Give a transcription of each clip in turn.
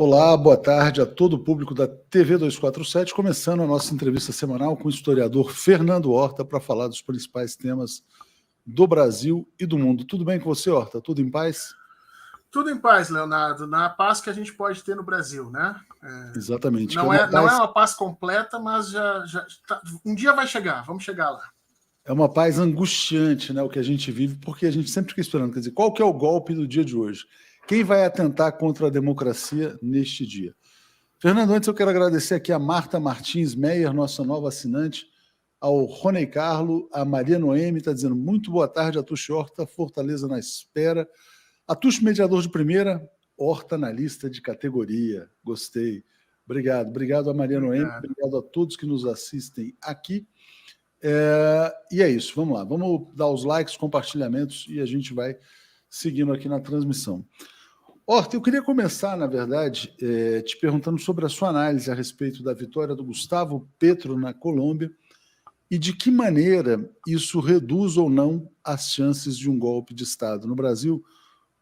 Olá, boa tarde a todo o público da TV 247, começando a nossa entrevista semanal com o historiador Fernando Horta para falar dos principais temas do Brasil e do mundo. Tudo bem com você, Horta? Tudo em paz? Tudo em paz, Leonardo, na paz que a gente pode ter no Brasil, né? Exatamente. Não é uma paz completa, mas um dia vai chegar, vamos chegar lá. É uma paz angustiante, né, o que a gente vive, porque a gente sempre fica esperando. Quer dizer, qual que é o golpe do dia de hoje? Quem vai atentar contra a democracia neste dia? Fernando, antes eu quero agradecer aqui a Marta Martins Meyer, nossa nova assinante, ao Rony Carlo, a Maria Noemi, está dizendo muito boa tarde, a Tuxi Horta, Fortaleza na espera. A Tuxi mediador de primeira, Horta na lista de categoria. Gostei. Obrigado a Maria Noemi, obrigado a todos que nos assistem aqui. E é isso, vamos lá. Vamos dar os likes, compartilhamentos e a gente vai seguindo aqui na transmissão. Horta, eu queria começar, na verdade, te perguntando sobre a sua análise a respeito da vitória do Gustavo Petro na Colômbia e de que maneira isso reduz ou não as chances de um golpe de Estado no Brasil,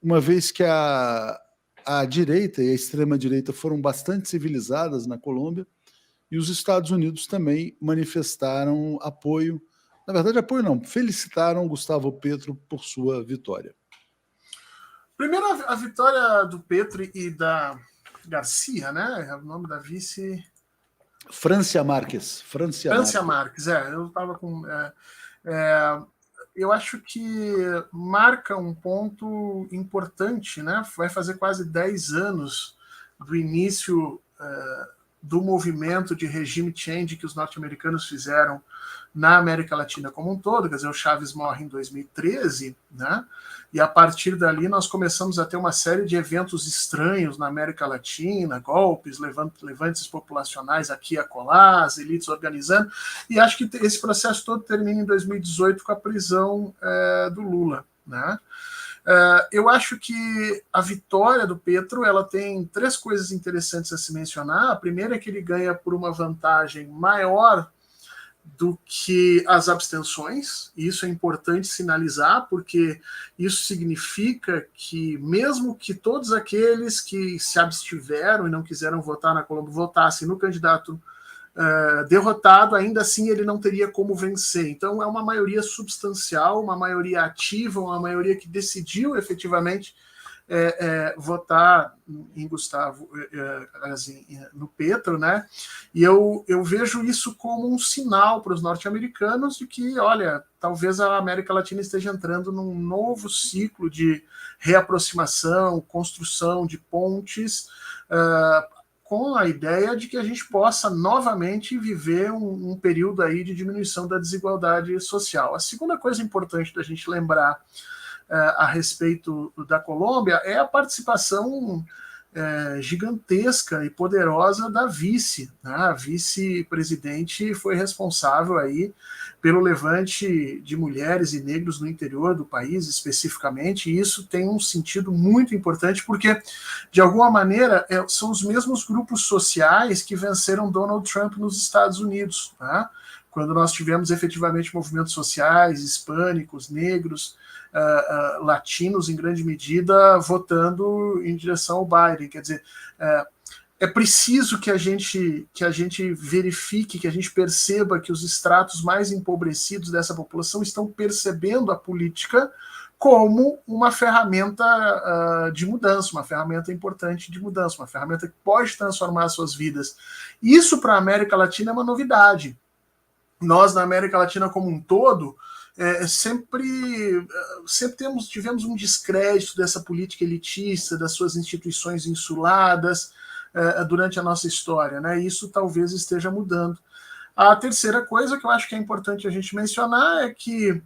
uma vez que a direita e a extrema-direita foram bastante civilizadas na Colômbia e os Estados Unidos também manifestaram apoio, na verdade apoio não, felicitaram Gustavo Petro por sua vitória. Primeiro, a vitória do Petro e da Garcia, né? O nome da vice... Francia Marques. Francia Marques, eu estava com... eu acho que marca um ponto importante, né? Vai fazer quase 10 anos do início do movimento de regime change que os norte-americanos fizeram na América Latina como um todo. Quer dizer, o Chávez morre em 2013, né? E a partir dali nós começamos a ter uma série de eventos estranhos na América Latina, golpes, levantes populacionais aqui e acolá, as elites organizando, e acho que esse processo todo termina em 2018 com a prisão do Lula, né? Eu acho que a vitória do Petro ela tem 3 coisas interessantes a se mencionar. A primeira é que ele ganha por uma vantagem maior do que as abstenções, e isso é importante sinalizar, porque isso significa que mesmo que todos aqueles que se abstiveram e não quiseram votar na Colômbia votassem no candidato derrotado, ainda assim ele não teria como vencer. Então é uma maioria substancial, uma maioria ativa, uma maioria que decidiu efetivamente votar em Gustavo, assim, no Petro, né? E eu vejo isso como um sinal para os norte-americanos de que, olha, talvez a América Latina esteja entrando num novo ciclo de reaproximação, construção de pontes, com a ideia de que a gente possa novamente viver um período aí de diminuição da desigualdade social. A segunda coisa importante da gente lembrar a respeito da Colômbia é a participação gigantesca e poderosa da vice, né? A vice-presidente foi responsável aí pelo levante de mulheres e negros no interior do país, especificamente, e isso tem um sentido muito importante, porque, de alguma maneira, são os mesmos grupos sociais que venceram Donald Trump nos Estados Unidos, né? Quando nós tivemos efetivamente movimentos sociais, hispânicos, negros, latinos, em grande medida, votando em direção ao Biden. Quer dizer, é preciso que a gente verifique, que a gente perceba que os estratos mais empobrecidos dessa população estão percebendo a política como uma ferramenta de mudança, uma ferramenta importante de mudança, uma ferramenta que pode transformar as suas vidas. Isso para a América Latina é uma novidade. Nós, na América Latina como um todo, sempre tivemos um descrédito dessa política elitista, das suas instituições insuladas durante a nossa história, né? Isso talvez esteja mudando. A terceira coisa que eu acho que é importante a gente mencionar é que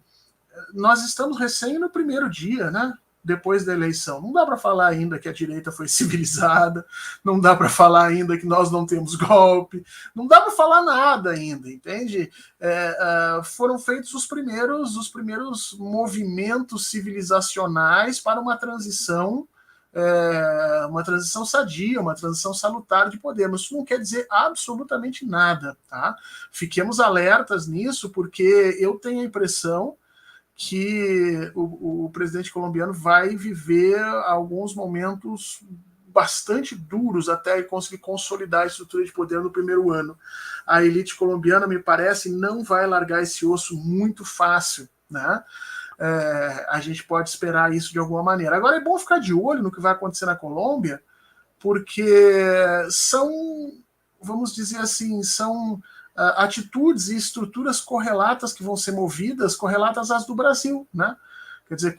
nós estamos recém no primeiro dia, né? Depois da eleição. Não dá para falar ainda que a direita foi civilizada, não dá para falar ainda que nós não temos golpe, não dá para falar nada ainda, entende? Foram feitos os primeiros movimentos civilizacionais para uma transição sadia, uma transição salutar de poder, mas isso não quer dizer absolutamente nada, tá? Fiquemos alertas nisso, porque eu tenho a impressão que o presidente colombiano vai viver alguns momentos bastante duros até conseguir consolidar a estrutura de poder no primeiro ano. A elite colombiana, me parece, não vai largar esse osso muito fácil, né? A gente pode esperar isso de alguma maneira. Agora é bom ficar de olho no que vai acontecer na Colômbia, porque são, vamos dizer assim, são atitudes e estruturas correlatas que vão ser movidas, correlatas às do Brasil, né? Quer dizer,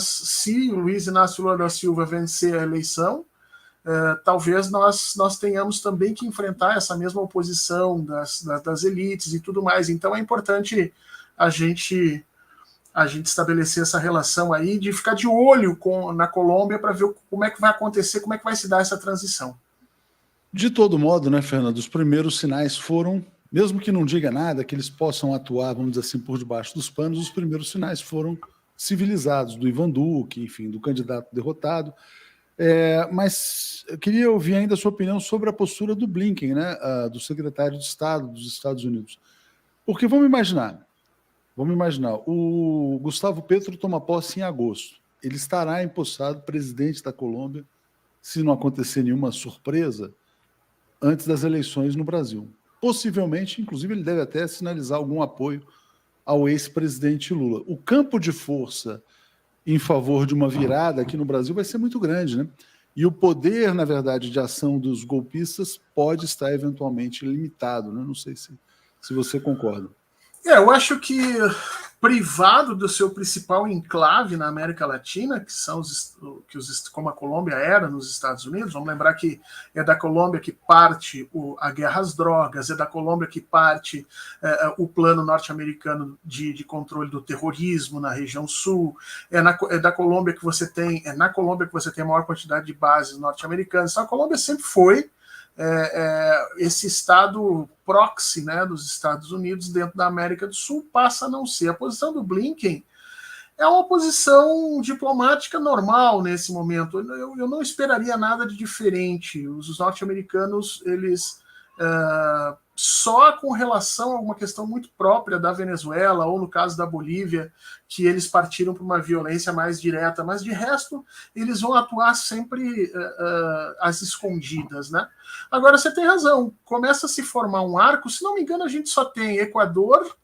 se o Luiz Inácio Lula da Silva vencer a eleição, talvez nós tenhamos também que enfrentar essa mesma oposição das elites e tudo mais. Então é importante a gente estabelecer essa relação aí, de ficar de olho na Colômbia para ver como é que vai acontecer, como é que vai se dar essa transição. De todo modo, né, Fernando, os primeiros sinais foram, mesmo que não diga nada, que eles possam atuar, vamos dizer assim, por debaixo dos panos, os primeiros sinais foram civilizados, do Ivan Duque, enfim, do candidato derrotado. Mas eu queria ouvir ainda a sua opinião sobre a postura do Blinken, né, do secretário de Estado dos Estados Unidos. Porque vamos imaginar, o Gustavo Petro toma posse em agosto. Ele estará empossado presidente da Colômbia, se não acontecer nenhuma surpresa, antes das eleições no Brasil. Possivelmente, inclusive, ele deve até sinalizar algum apoio ao ex-presidente Lula. O campo de força em favor de uma virada aqui no Brasil vai ser muito grande, né? E o poder, na verdade, de ação dos golpistas pode estar eventualmente limitado, né? Não sei se você concorda. Eu acho que privado do seu principal enclave na América Latina, que são como a Colômbia era nos Estados Unidos. Vamos lembrar que é da Colômbia que parte a guerra às drogas, é da Colômbia que parte o plano norte-americano de controle do terrorismo na região sul, é da Colômbia que você tem, na Colômbia que você tem a maior quantidade de bases norte-americanas. Então a Colômbia sempre foi esse estado proxy, né, dos Estados Unidos dentro da América do Sul, passa a não ser. A posição do Blinken é uma posição diplomática normal nesse momento. Eu não esperaria nada de diferente. Os norte-americanos, eles só com relação a uma questão muito própria da Venezuela, ou no caso da Bolívia, que eles partiram para uma violência mais direta, mas de resto eles vão atuar sempre às escondidas, né? Agora você tem razão, começa a se formar um arco, se não me engano a gente só tem Equador,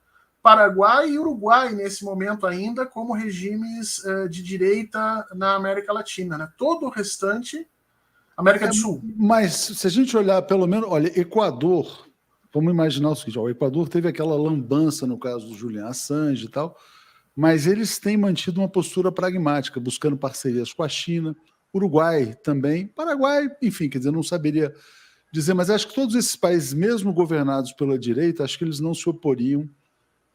Paraguai e Uruguai nesse momento ainda como regimes de direita na América Latina, né? Todo o restante, América do Sul. Mas se a gente olhar pelo menos, olha, Equador, vamos imaginar o seguinte, o Equador teve aquela lambança no caso do Julian Assange e tal, mas eles têm mantido uma postura pragmática, buscando parcerias com a China, Uruguai também, Paraguai, enfim, quer dizer, não saberia dizer, mas acho que todos esses países, mesmo governados pela direita, acho que eles não se oporiam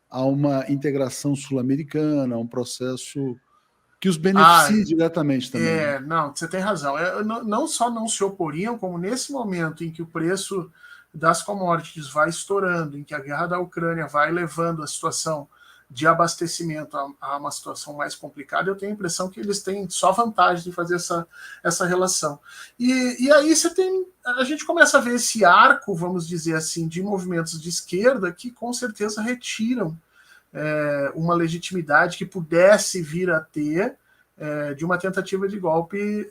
a uma integração sul-americana, a um processo que os beneficie diretamente também. Não, você tem razão. Não só não se oporiam, como nesse momento em que o preço das commodities vai estourando, em que a guerra da Ucrânia vai levando a situação de abastecimento a uma situação mais complicada, eu tenho a impressão que eles têm só vantagem de fazer essa relação. E aí a gente começa a ver esse arco, vamos dizer assim, de movimentos de esquerda que com certeza retiram uma legitimidade que pudesse vir a ter de uma tentativa de golpe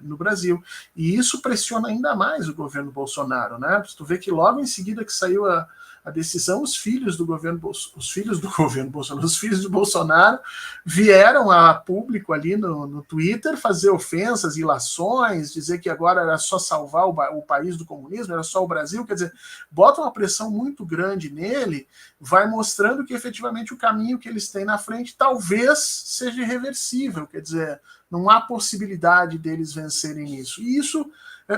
no Brasil. E isso pressiona ainda mais o governo Bolsonaro, né? Tu vê que logo em seguida que saiu a decisão, os filhos de Bolsonaro vieram a público ali no Twitter fazer ofensas, ilações, dizer que agora era só salvar o país do comunismo, era só o Brasil. Quer dizer, bota uma pressão muito grande nele, vai mostrando que efetivamente o caminho que eles têm na frente talvez seja irreversível. Quer dizer, não há possibilidade deles vencerem isso. E isso,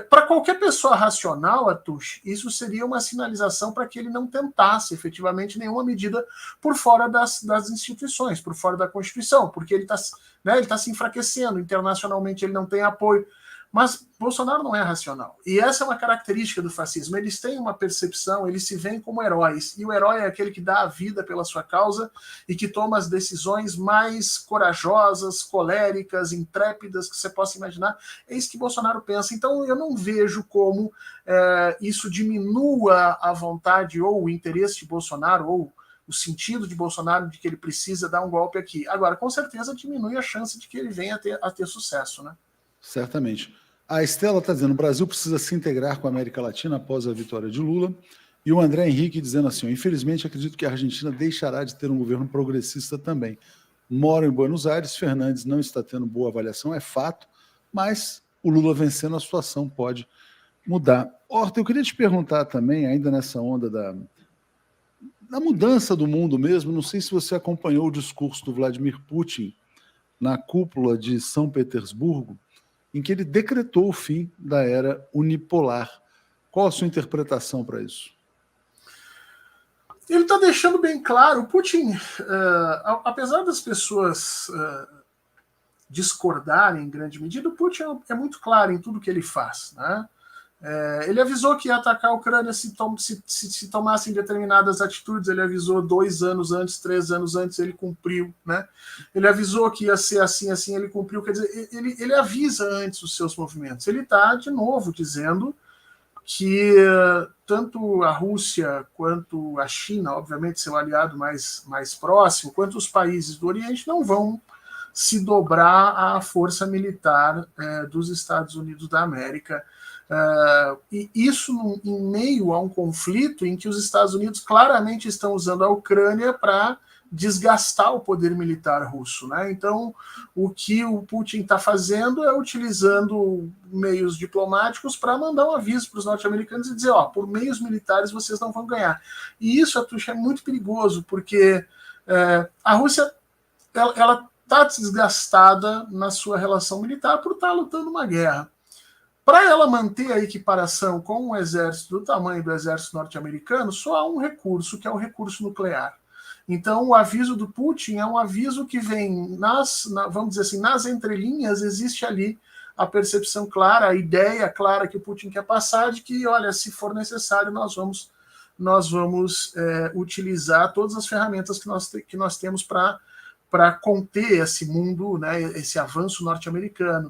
para qualquer pessoa racional, Atush, isso seria uma sinalização para que ele não tentasse efetivamente nenhuma medida por fora das instituições, por fora da Constituição, porque ele está se enfraquecendo, internacionalmente ele não tem apoio. Mas Bolsonaro não é racional. E essa é uma característica do fascismo. Eles têm uma percepção, eles se veem como heróis. E o herói é aquele que dá a vida pela sua causa e que toma as decisões mais corajosas, coléricas, intrépidas que você possa imaginar. É isso que Bolsonaro pensa. Então eu não vejo como isso diminua a vontade ou o interesse de Bolsonaro, ou o sentido de Bolsonaro de que ele precisa dar um golpe aqui. Agora, com certeza, diminui a chance de que ele venha a ter sucesso, né? Certamente. A Estela está dizendo: o Brasil precisa se integrar com a América Latina após a vitória de Lula. E o André Henrique dizendo assim: infelizmente, acredito que a Argentina deixará de ter um governo progressista também. Moro em Buenos Aires, Fernandes não está tendo boa avaliação, é fato, mas o Lula vencendo a situação pode mudar. Horta, eu queria te perguntar também, ainda nessa onda da mudança do mundo mesmo, não sei se você acompanhou o discurso do Vladimir Putin na cúpula de São Petersburgo, em que ele decretou o fim da era unipolar. Qual a sua interpretação para isso? Ele está deixando bem claro, o Putin, apesar das pessoas discordarem em grande medida, o Putin é muito claro em tudo que ele faz, né? Ele avisou que ia atacar a Ucrânia se tomassem determinadas atitudes, ele avisou 2 anos antes, 3 anos antes, ele cumpriu, né? Ele avisou que ia ser assim, assim, ele cumpriu, quer dizer, ele avisa antes os seus movimentos. Ele está, de novo, dizendo que tanto a Rússia quanto a China, obviamente seu aliado mais próximo, quanto os países do Oriente não vão se dobrar à força militar dos Estados Unidos da América. E isso em meio a um conflito em que os Estados Unidos claramente estão usando a Ucrânia para desgastar o poder militar russo, né? Então, o que o Putin está fazendo é utilizando meios diplomáticos para mandar um aviso para os norte-americanos e dizer, ó, por meios militares vocês não vão ganhar. E isso, Atucha, é muito perigoso, porque a Rússia ela está desgastada na sua relação militar por estar lutando uma guerra. Para ela manter a equiparação com um exército do tamanho do exército norte-americano, só há um recurso, que é o recurso nuclear. Então, o aviso do Putin é um aviso que vem, vamos dizer assim, nas entrelinhas, existe ali a percepção clara, a ideia clara que o Putin quer passar de que, olha, se for necessário, nós vamos utilizar todas as ferramentas que nós temos para conter esse mundo, né, esse avanço norte-americano.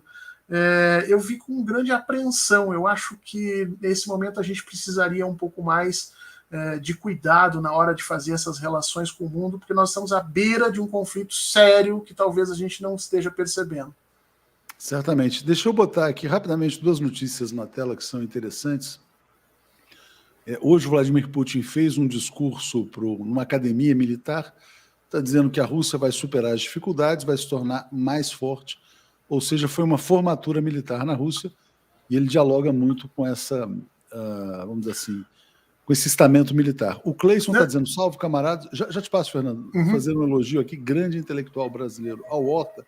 Eu vi com grande apreensão. Eu acho que nesse momento a gente precisaria um pouco mais de cuidado na hora de fazer essas relações com o mundo, porque nós estamos à beira de um conflito sério que talvez a gente não esteja percebendo. Certamente. Deixa eu botar aqui rapidamente 2 notícias na tela que são interessantes. Hoje o Vladimir Putin fez um discurso numa academia militar, está dizendo que a Rússia vai superar as dificuldades, vai se tornar mais forte, ou seja, foi uma formatura militar na Rússia, e ele dialoga muito com essa, vamos dizer assim, com esse estamento militar. O Cleison está dizendo, salve camarada, já te passo, Fernando, fazer um elogio aqui, grande intelectual brasileiro, ao Horta.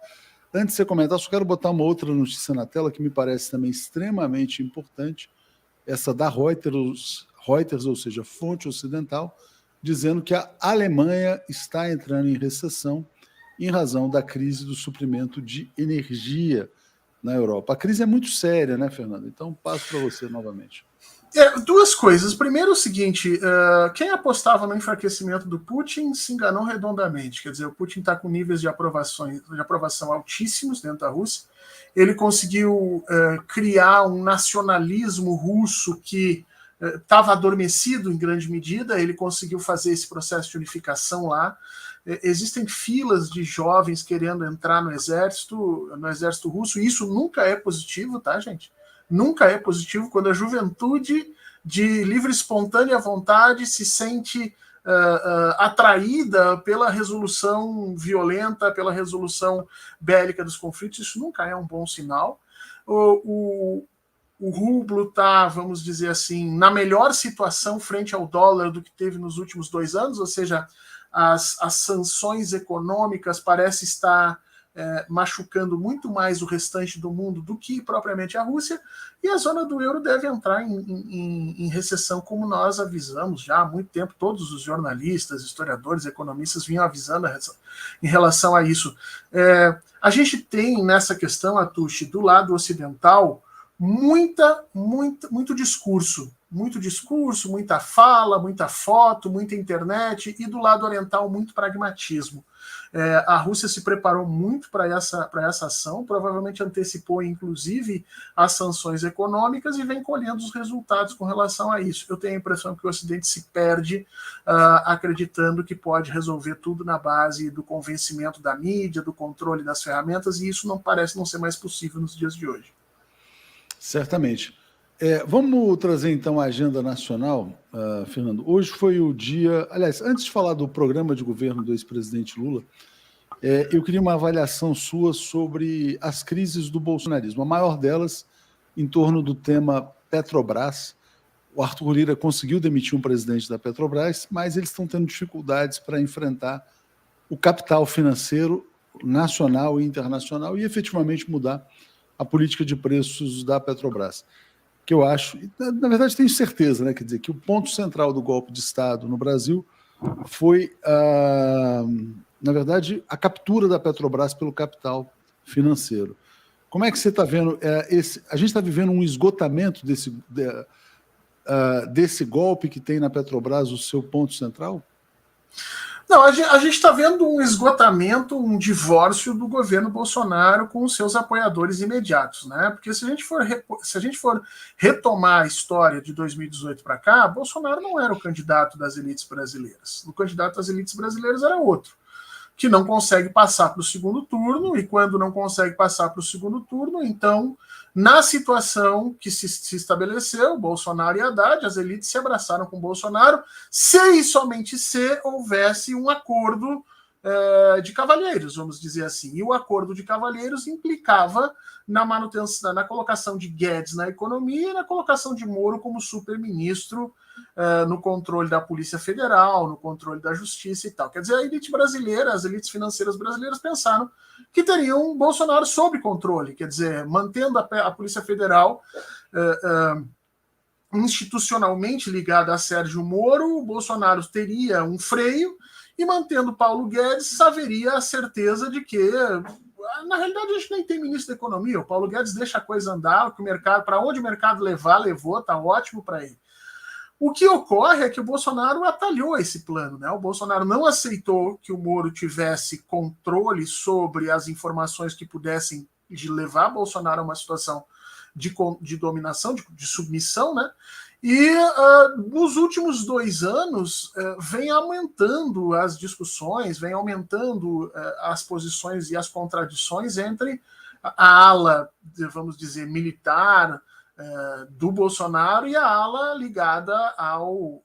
Antes de você comentar, só quero botar uma outra notícia na tela que me parece também extremamente importante, essa da Reuters, ou seja, fonte ocidental, dizendo que a Alemanha está entrando em recessão em razão da crise do suprimento de energia na Europa. A crise é muito séria, né, Fernando? Então, passo para você novamente. 2 coisas. Primeiro, o seguinte, quem apostava no enfraquecimento do Putin se enganou redondamente. Quer dizer, o Putin está com níveis de aprovação altíssimos dentro da Rússia. Ele conseguiu criar um nacionalismo russo que estava adormecido em grande medida. Ele conseguiu fazer esse processo de unificação lá. Existem filas de jovens querendo entrar no exército russo. E isso nunca é positivo, tá, gente? Nunca é positivo quando a juventude de livre e espontânea vontade se sente atraída pela resolução violenta, pela resolução bélica dos conflitos. Isso nunca é um bom sinal. O rublo está, vamos dizer assim, na melhor situação frente ao dólar do que teve nos últimos 2 anos, ou seja, as sanções econômicas parecem estar machucando muito mais o restante do mundo do que propriamente a Rússia, e a zona do euro deve entrar em recessão, como nós avisamos já há muito tempo. Todos os jornalistas, historiadores, economistas vinham avisando em relação a isso. A gente tem nessa questão, Atushi, do lado ocidental, muito discurso, muita fala, muita foto, muita internet, e do lado oriental muito pragmatismo. A Rússia se preparou muito para essa ação, provavelmente antecipou, inclusive, as sanções econômicas e vem colhendo os resultados com relação a isso. Eu tenho a impressão que o Ocidente se perde acreditando que pode resolver tudo na base do convencimento da mídia, do controle das ferramentas, e isso não parece não ser mais possível nos dias de hoje. Certamente. Vamos trazer, então, a agenda nacional, Fernando. Hoje foi o dia... Aliás, antes de falar do programa de governo do ex-presidente Lula, eu queria uma avaliação sua sobre as crises do bolsonarismo. A maior delas em torno do tema Petrobras. O Arthur Lira conseguiu demitir um presidente da Petrobras, mas eles estão tendo dificuldades para enfrentar o capital financeiro nacional e internacional e efetivamente mudar a política de preços da Petrobras. Que eu acho, na verdade tenho certeza, né, quer dizer, que o ponto central do golpe de Estado no Brasil foi, na verdade, a captura da Petrobras pelo capital financeiro. Como é que você está vendo? A gente está vivendo um esgotamento desse golpe que tem na Petrobras o seu ponto central? Não, a gente está vendo um esgotamento, um divórcio do governo Bolsonaro com os seus apoiadores imediatos, né? Porque se a gente for retomar a história de 2018 para cá, Bolsonaro não era o candidato das elites brasileiras. O candidato das elites brasileiras era outro, que não consegue passar para o segundo turno, e quando não consegue passar para o segundo turno, então, na situação que se estabeleceu, Bolsonaro e Haddad, as elites se abraçaram com Bolsonaro, se e somente se houvesse um acordo de cavalheiros, vamos dizer assim. E o acordo de cavalheiros implicava na manutenção, na colocação de Guedes na economia e na colocação de Moro como super-ministro no controle da Polícia Federal, no controle da Justiça e tal. Quer dizer, a elite brasileira, as elites financeiras brasileiras pensaram que teriam Bolsonaro sob controle, quer dizer, mantendo a Polícia Federal institucionalmente ligada a Sérgio Moro, o Bolsonaro teria um freio, e mantendo Paulo Guedes, haveria a certeza de que, na realidade, a gente nem tem ministro da Economia, o Paulo Guedes deixa a coisa andar, que o mercado, para onde o mercado levar, levou, está ótimo para ele. O que ocorre é que o Bolsonaro atalhou esse plano, né? O Bolsonaro não aceitou que o Moro tivesse controle sobre as informações que pudessem levar Bolsonaro a uma situação de dominação, de submissão, né? E nos últimos 2 anos vem aumentando as discussões, vem aumentando as posições e as contradições entre a ala, vamos dizer, militar do Bolsonaro e a ala ligada ao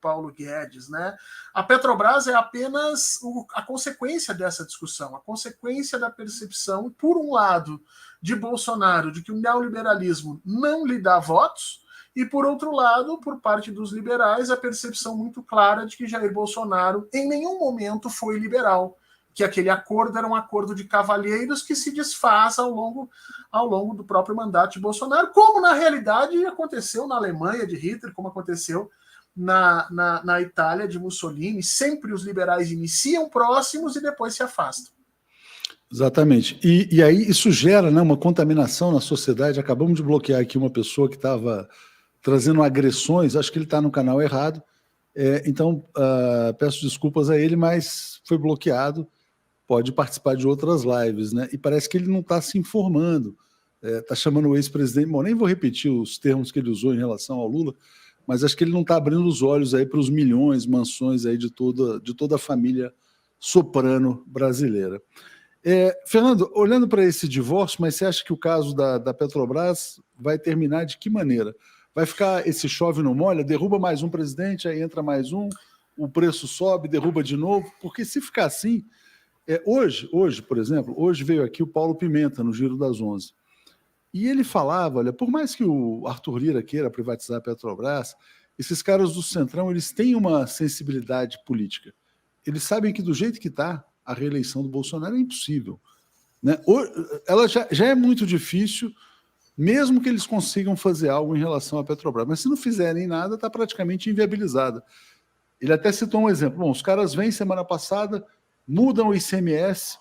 Paulo Guedes, né? A Petrobras é apenas a consequência dessa discussão, a consequência da percepção, por um lado, de Bolsonaro, de que o neoliberalismo não lhe dá votos, e, por outro lado, por parte dos liberais, a percepção muito clara de que Jair Bolsonaro em nenhum momento foi liberal, que aquele acordo era um acordo de cavalheiros que se desfaz ao longo do próprio mandato de Bolsonaro, como na realidade aconteceu na Alemanha de Hitler, como aconteceu na Itália de Mussolini. Sempre os liberais iniciam próximos e depois se afastam. Exatamente. E aí isso gera, né, uma contaminação na sociedade. Acabamos de bloquear aqui uma pessoa que estava trazendo agressões, acho que ele está no canal errado, então peço desculpas a ele, mas foi bloqueado, pode participar de outras lives, né? E parece que ele não está se informando, está chamando o ex-presidente, bom, nem vou repetir os termos que ele usou em relação ao Lula, mas acho que ele não está abrindo os olhos aí para os milhões, mansões aí de toda a família soprano brasileira. Fernando, olhando para esse divórcio, mas você acha que o caso da Petrobras vai terminar de que maneira? Vai ficar esse chove não molha, derruba mais um presidente, aí entra mais um, o preço sobe, derruba de novo, porque se ficar assim, hoje, por exemplo, hoje veio aqui o Paulo Pimenta no Giro das 11, e ele falava, olha, por mais que o Arthur Lira queira privatizar a Petrobras, esses caras do Centrão, eles têm uma sensibilidade política, eles sabem que do jeito que está, a reeleição do Bolsonaro é impossível, né? Ela já é muito difícil, mesmo que eles consigam fazer algo em relação à Petrobras. Mas se não fizerem nada, está praticamente inviabilizada. Ele até citou um exemplo. Bom, os caras vêm semana passada, mudam o ICMS,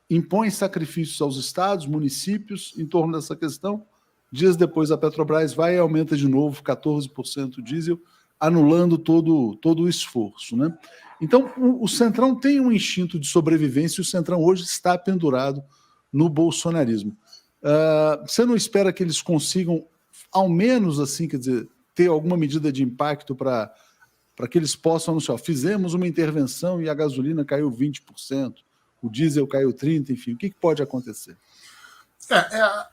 impõem sacrifícios aos estados, municípios, em torno dessa questão. Dias depois, a Petrobras vai e aumenta de novo 14% o diesel, anulando todo o esforço, né? Então, o Centrão tem um instinto de sobrevivência e o Centrão hoje está pendurado no bolsonarismo. Você não espera que eles consigam, ao menos, assim, quer dizer, ter alguma medida de impacto para que eles possam anunciar? Fizemos uma intervenção e a gasolina caiu 20%, o diesel caiu 30%, enfim, o que pode acontecer?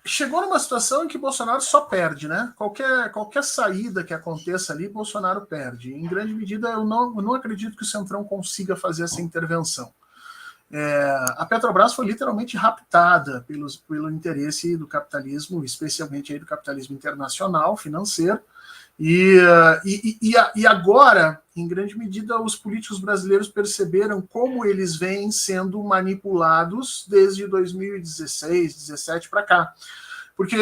Chegou numa situação em que Bolsonaro só perde, né? Qualquer saída que aconteça ali, Bolsonaro perde. Em grande medida, eu não acredito que o Centrão consiga fazer essa intervenção. A Petrobras foi literalmente raptada pelo interesse do capitalismo, especialmente aí do capitalismo internacional, financeiro, e agora, em grande medida, os políticos brasileiros perceberam como eles vêm sendo manipulados desde 2016, 2017 para cá. Porque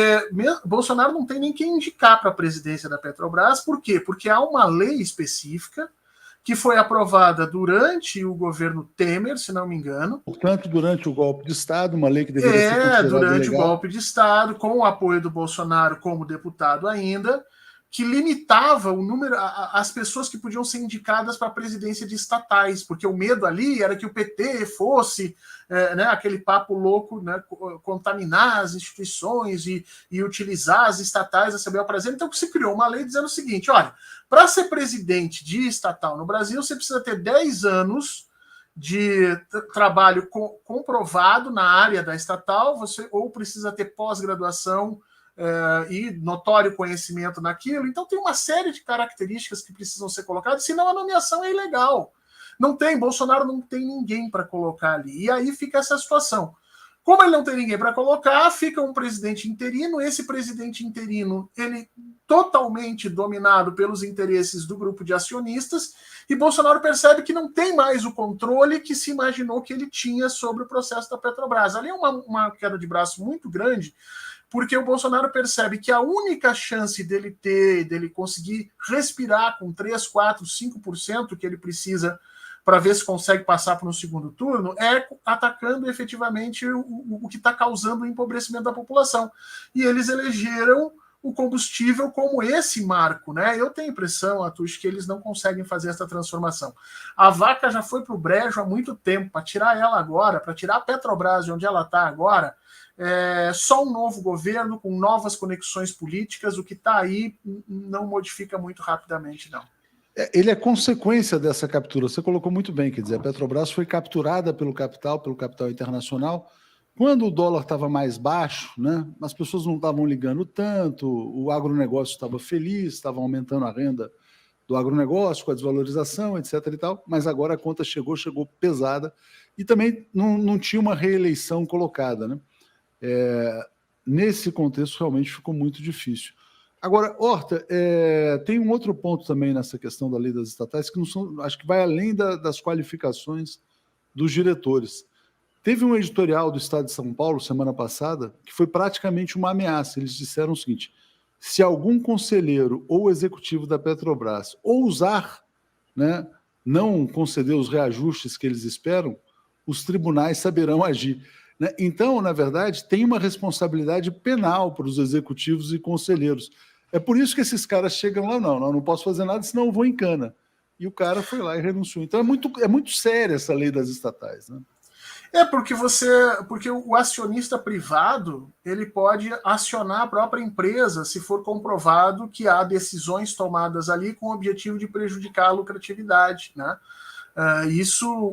Bolsonaro não tem nem quem indicar para a presidência da Petrobras. Por quê? Porque há uma lei específica que foi aprovada durante o governo Temer, se não me engano. Portanto, durante o golpe de Estado, uma lei que deveria ser considerada durante ilegal. O golpe de Estado, com o apoio do Bolsonaro como deputado ainda, que limitava o número, as pessoas que podiam ser indicadas para a presidência de estatais, porque o medo ali era que o PT fosse aquele papo louco, né, contaminar as instituições e utilizar as estatais a seu bel prazer. Então se criou uma lei dizendo o seguinte: olha, para ser presidente de estatal no Brasil, você precisa ter 10 anos de trabalho comprovado na área da estatal, você ou precisa ter pós-graduação e notório conhecimento naquilo. Então tem uma série de características que precisam ser colocadas, senão a nomeação é ilegal. Bolsonaro não tem ninguém para colocar ali. E aí fica essa situação. Como ele não tem ninguém para colocar, fica um presidente interino. Esse presidente interino, ele totalmente dominado pelos interesses do grupo de acionistas, e Bolsonaro percebe que não tem mais o controle que se imaginou que ele tinha sobre o processo da Petrobras. Ali é uma queda de braço muito grande, porque o Bolsonaro percebe que a única chance dele conseguir respirar com 3, 4, 5% que ele precisa para ver se consegue passar para um segundo turno é atacando efetivamente o que está causando o empobrecimento da população. E eles elegeram o combustível como esse marco, né? Eu tenho a impressão, Atush, que eles não conseguem fazer essa transformação. A vaca já foi para o brejo há muito tempo. Para tirar ela agora, para tirar a Petrobras de onde ela está agora, só um novo governo com novas conexões políticas, o que está aí não modifica muito rapidamente, não. Ele é consequência dessa captura. Você colocou muito bem, quer dizer, a Petrobras foi capturada pelo capital internacional. Quando o dólar estava mais baixo, né, as pessoas não estavam ligando tanto, o agronegócio estava feliz, estava aumentando a renda do agronegócio com a desvalorização, etc. e tal, mas agora a conta chegou pesada e também não tinha uma reeleição colocada, né? Nesse contexto, realmente ficou muito difícil. Agora, Horta, tem um outro ponto também nessa questão da lei das estatais que não são, acho que vai além das qualificações dos diretores. Teve um editorial do Estado de São Paulo, semana passada, que foi praticamente uma ameaça. Eles disseram o seguinte: se algum conselheiro ou executivo da Petrobras ousar, né, não conceder os reajustes que eles esperam, os tribunais saberão agir. Então, na verdade, tem uma responsabilidade penal para os executivos e conselheiros. É por isso que esses caras chegam lá, não posso fazer nada, senão eu vou em cana. E o cara foi lá e renunciou. Então é muito séria essa lei das estatais, né? Porque o acionista privado ele pode acionar a própria empresa se for comprovado que há decisões tomadas ali com o objetivo de prejudicar a lucratividade, né?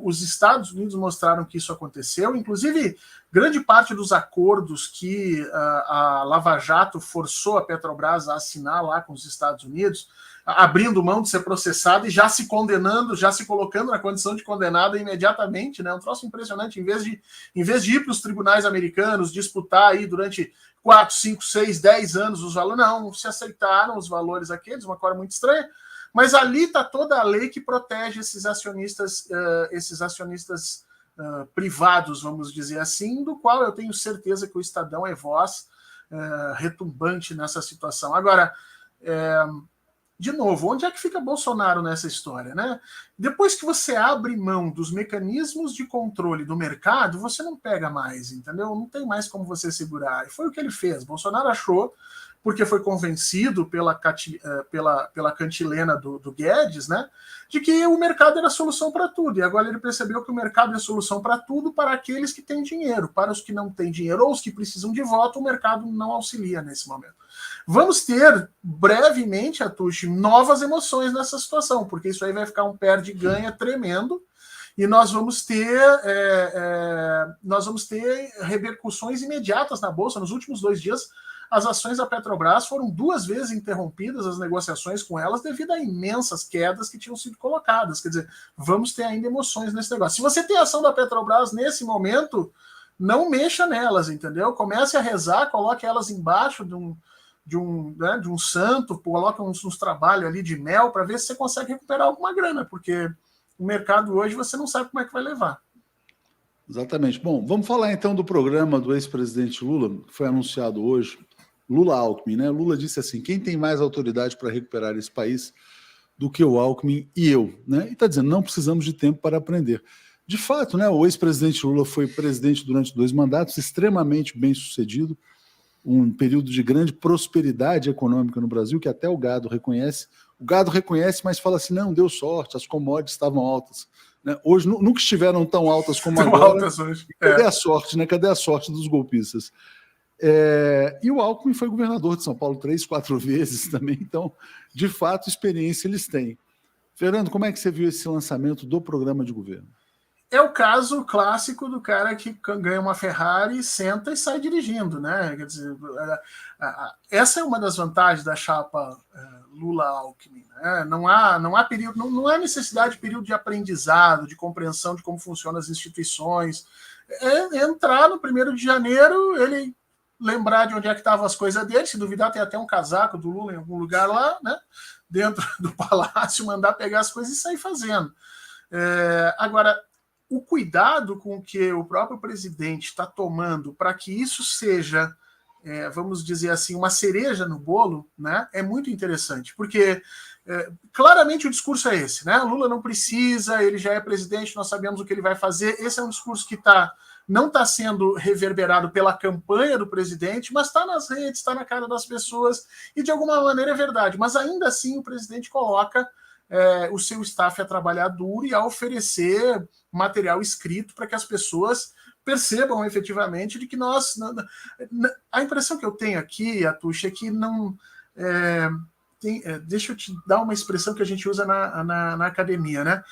Os Estados Unidos mostraram que isso aconteceu, inclusive grande parte dos acordos que a Lava Jato forçou a Petrobras a assinar lá com os Estados Unidos, abrindo mão de ser processada e já se condenando, já se colocando na condição de condenada imediatamente, né? Um troço impressionante. Em vez de ir para os tribunais americanos, disputar aí durante 4, 5, 6, 10 anos os valores, não, se aceitaram os valores aqueles, uma coisa muito estranha. Mas ali está toda a lei que protege esses acionistas privados, vamos dizer assim, do qual eu tenho certeza que o Estadão é voz retumbante nessa situação. Agora, de novo, onde é que fica Bolsonaro nessa história, né? Depois que você abre mão dos mecanismos de controle do mercado, você não pega mais, entendeu? Não tem mais como você segurar. E foi o que ele fez. Bolsonaro achou, porque foi convencido pela cantilena do Guedes, né, de que o mercado era a solução para tudo. E agora ele percebeu que o mercado é a solução para tudo para aqueles que têm dinheiro. Para os que não têm dinheiro ou os que precisam de voto, o mercado não auxilia nesse momento. Vamos ter, brevemente, Atush, novas emoções nessa situação, porque isso aí vai ficar um perde-ganha tremendo. e nós vamos ter repercussões imediatas na Bolsa. Nos últimos 2 dias, as ações da Petrobras foram 2 vezes interrompidas, as negociações com elas, devido a imensas quedas que tinham sido colocadas. Quer dizer, vamos ter ainda emoções nesse negócio. Se você tem ação da Petrobras nesse momento, não mexa nelas, entendeu? Comece a rezar, coloque elas embaixo de um santo, coloque uns trabalhos ali de mel para ver se você consegue recuperar alguma grana, porque o mercado hoje você não sabe como é que vai levar. Exatamente. Bom, vamos falar então do programa do ex-presidente Lula, que foi anunciado hoje. Lula-Alckmin, né? Lula disse assim: quem tem mais autoridade para recuperar esse país do que o Alckmin e eu, né? E está dizendo, não precisamos de tempo para aprender. De fato, né, o ex-presidente Lula foi presidente durante 2 mandatos, extremamente bem sucedido, um período de grande prosperidade econômica no Brasil, que até o gado reconhece. O gado reconhece, mas fala assim, não, deu sorte, as commodities estavam altas. Né? Hoje nunca estiveram tão altas como agora. Altas hoje. Cadê a sorte, né? Cadê a sorte dos golpistas? E o Alckmin foi governador de São Paulo 3, 4 vezes também, então, de fato, experiência eles têm. Fernando, como é que você viu esse lançamento do programa de governo? É o caso clássico do cara que ganha uma Ferrari, senta e sai dirigindo, né? Quer dizer, essa é uma das vantagens da chapa Lula-Alckmin. Né? Não há período, não há necessidade de período de aprendizado, de compreensão de como funcionam as instituições. É entrar no 1º de janeiro, ele lembrar de onde é que estavam as coisas dele, se duvidar tem até um casaco do Lula em algum lugar lá, né? Dentro do palácio, mandar pegar as coisas e sair fazendo. Agora, o cuidado com que o próprio presidente está tomando para que isso seja, vamos dizer assim, uma cereja no bolo, né, é muito interessante, porque claramente o discurso é esse, né? O Lula não precisa, ele já é presidente, nós sabemos o que ele vai fazer. Esse é um discurso que não está sendo reverberado pela campanha do presidente, mas está nas redes, está na cara das pessoas, e de alguma maneira é verdade. Mas ainda assim o presidente coloca o seu staff a trabalhar duro e a oferecer material escrito para que as pessoas percebam efetivamente de que nós... A impressão que eu tenho aqui, Atucha, é que não... deixa eu te dar uma expressão que a gente usa na academia, né?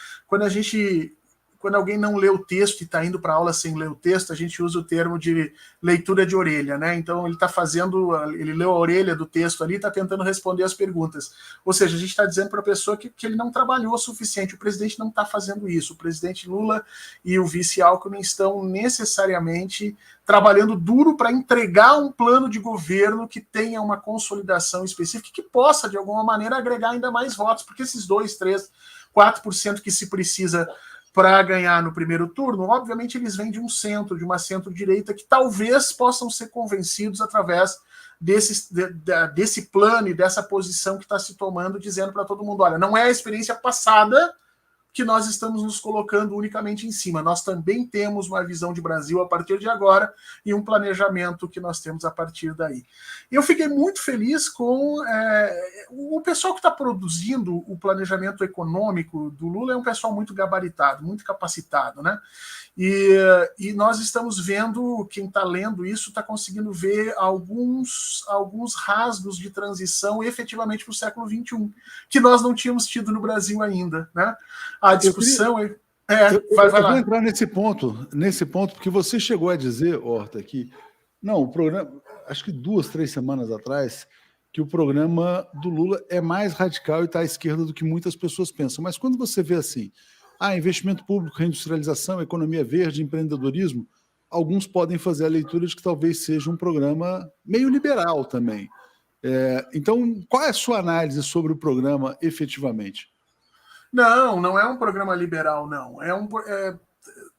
Quando alguém não lê o texto e está indo para a aula sem ler o texto, a gente usa o termo de leitura de orelha, né? Então ele leu a orelha do texto ali e está tentando responder as perguntas. Ou seja, a gente está dizendo para a pessoa que ele não trabalhou o suficiente. O presidente não está fazendo isso. O presidente Lula e o vice Alckmin estão necessariamente trabalhando duro para entregar um plano de governo que tenha uma consolidação específica que possa, de alguma maneira, agregar ainda mais votos, porque esses 2, 3, 4% que se precisa para ganhar no 1º turno, obviamente eles vêm de um centro, de uma centro-direita, que talvez possam ser convencidos através desse plano e dessa posição que está se tomando, dizendo para todo mundo, olha, não é a experiência passada que nós estamos nos colocando unicamente em cima. Nós também temos uma visão de Brasil a partir de agora e um planejamento que nós temos a partir daí. Eu fiquei muito feliz com o pessoal que está produzindo o planejamento econômico do Lula, é um pessoal muito gabaritado, muito capacitado, né? E nós estamos vendo, quem está lendo isso está conseguindo ver alguns rasgos de transição efetivamente para o século XXI, que nós não tínhamos tido no Brasil ainda, né? A discussão eu vai lá. vou entrar nesse ponto, porque você chegou a dizer, Horta, que não, o programa, acho que 2, 3 semanas atrás, que o programa do Lula é mais radical e está à esquerda do que muitas pessoas pensam. Mas quando você vê assim, investimento público, reindustrialização, economia verde, empreendedorismo, alguns podem fazer a leitura de que talvez seja um programa meio liberal também. Então, qual é a sua análise sobre o programa efetivamente? Não é um programa liberal, não.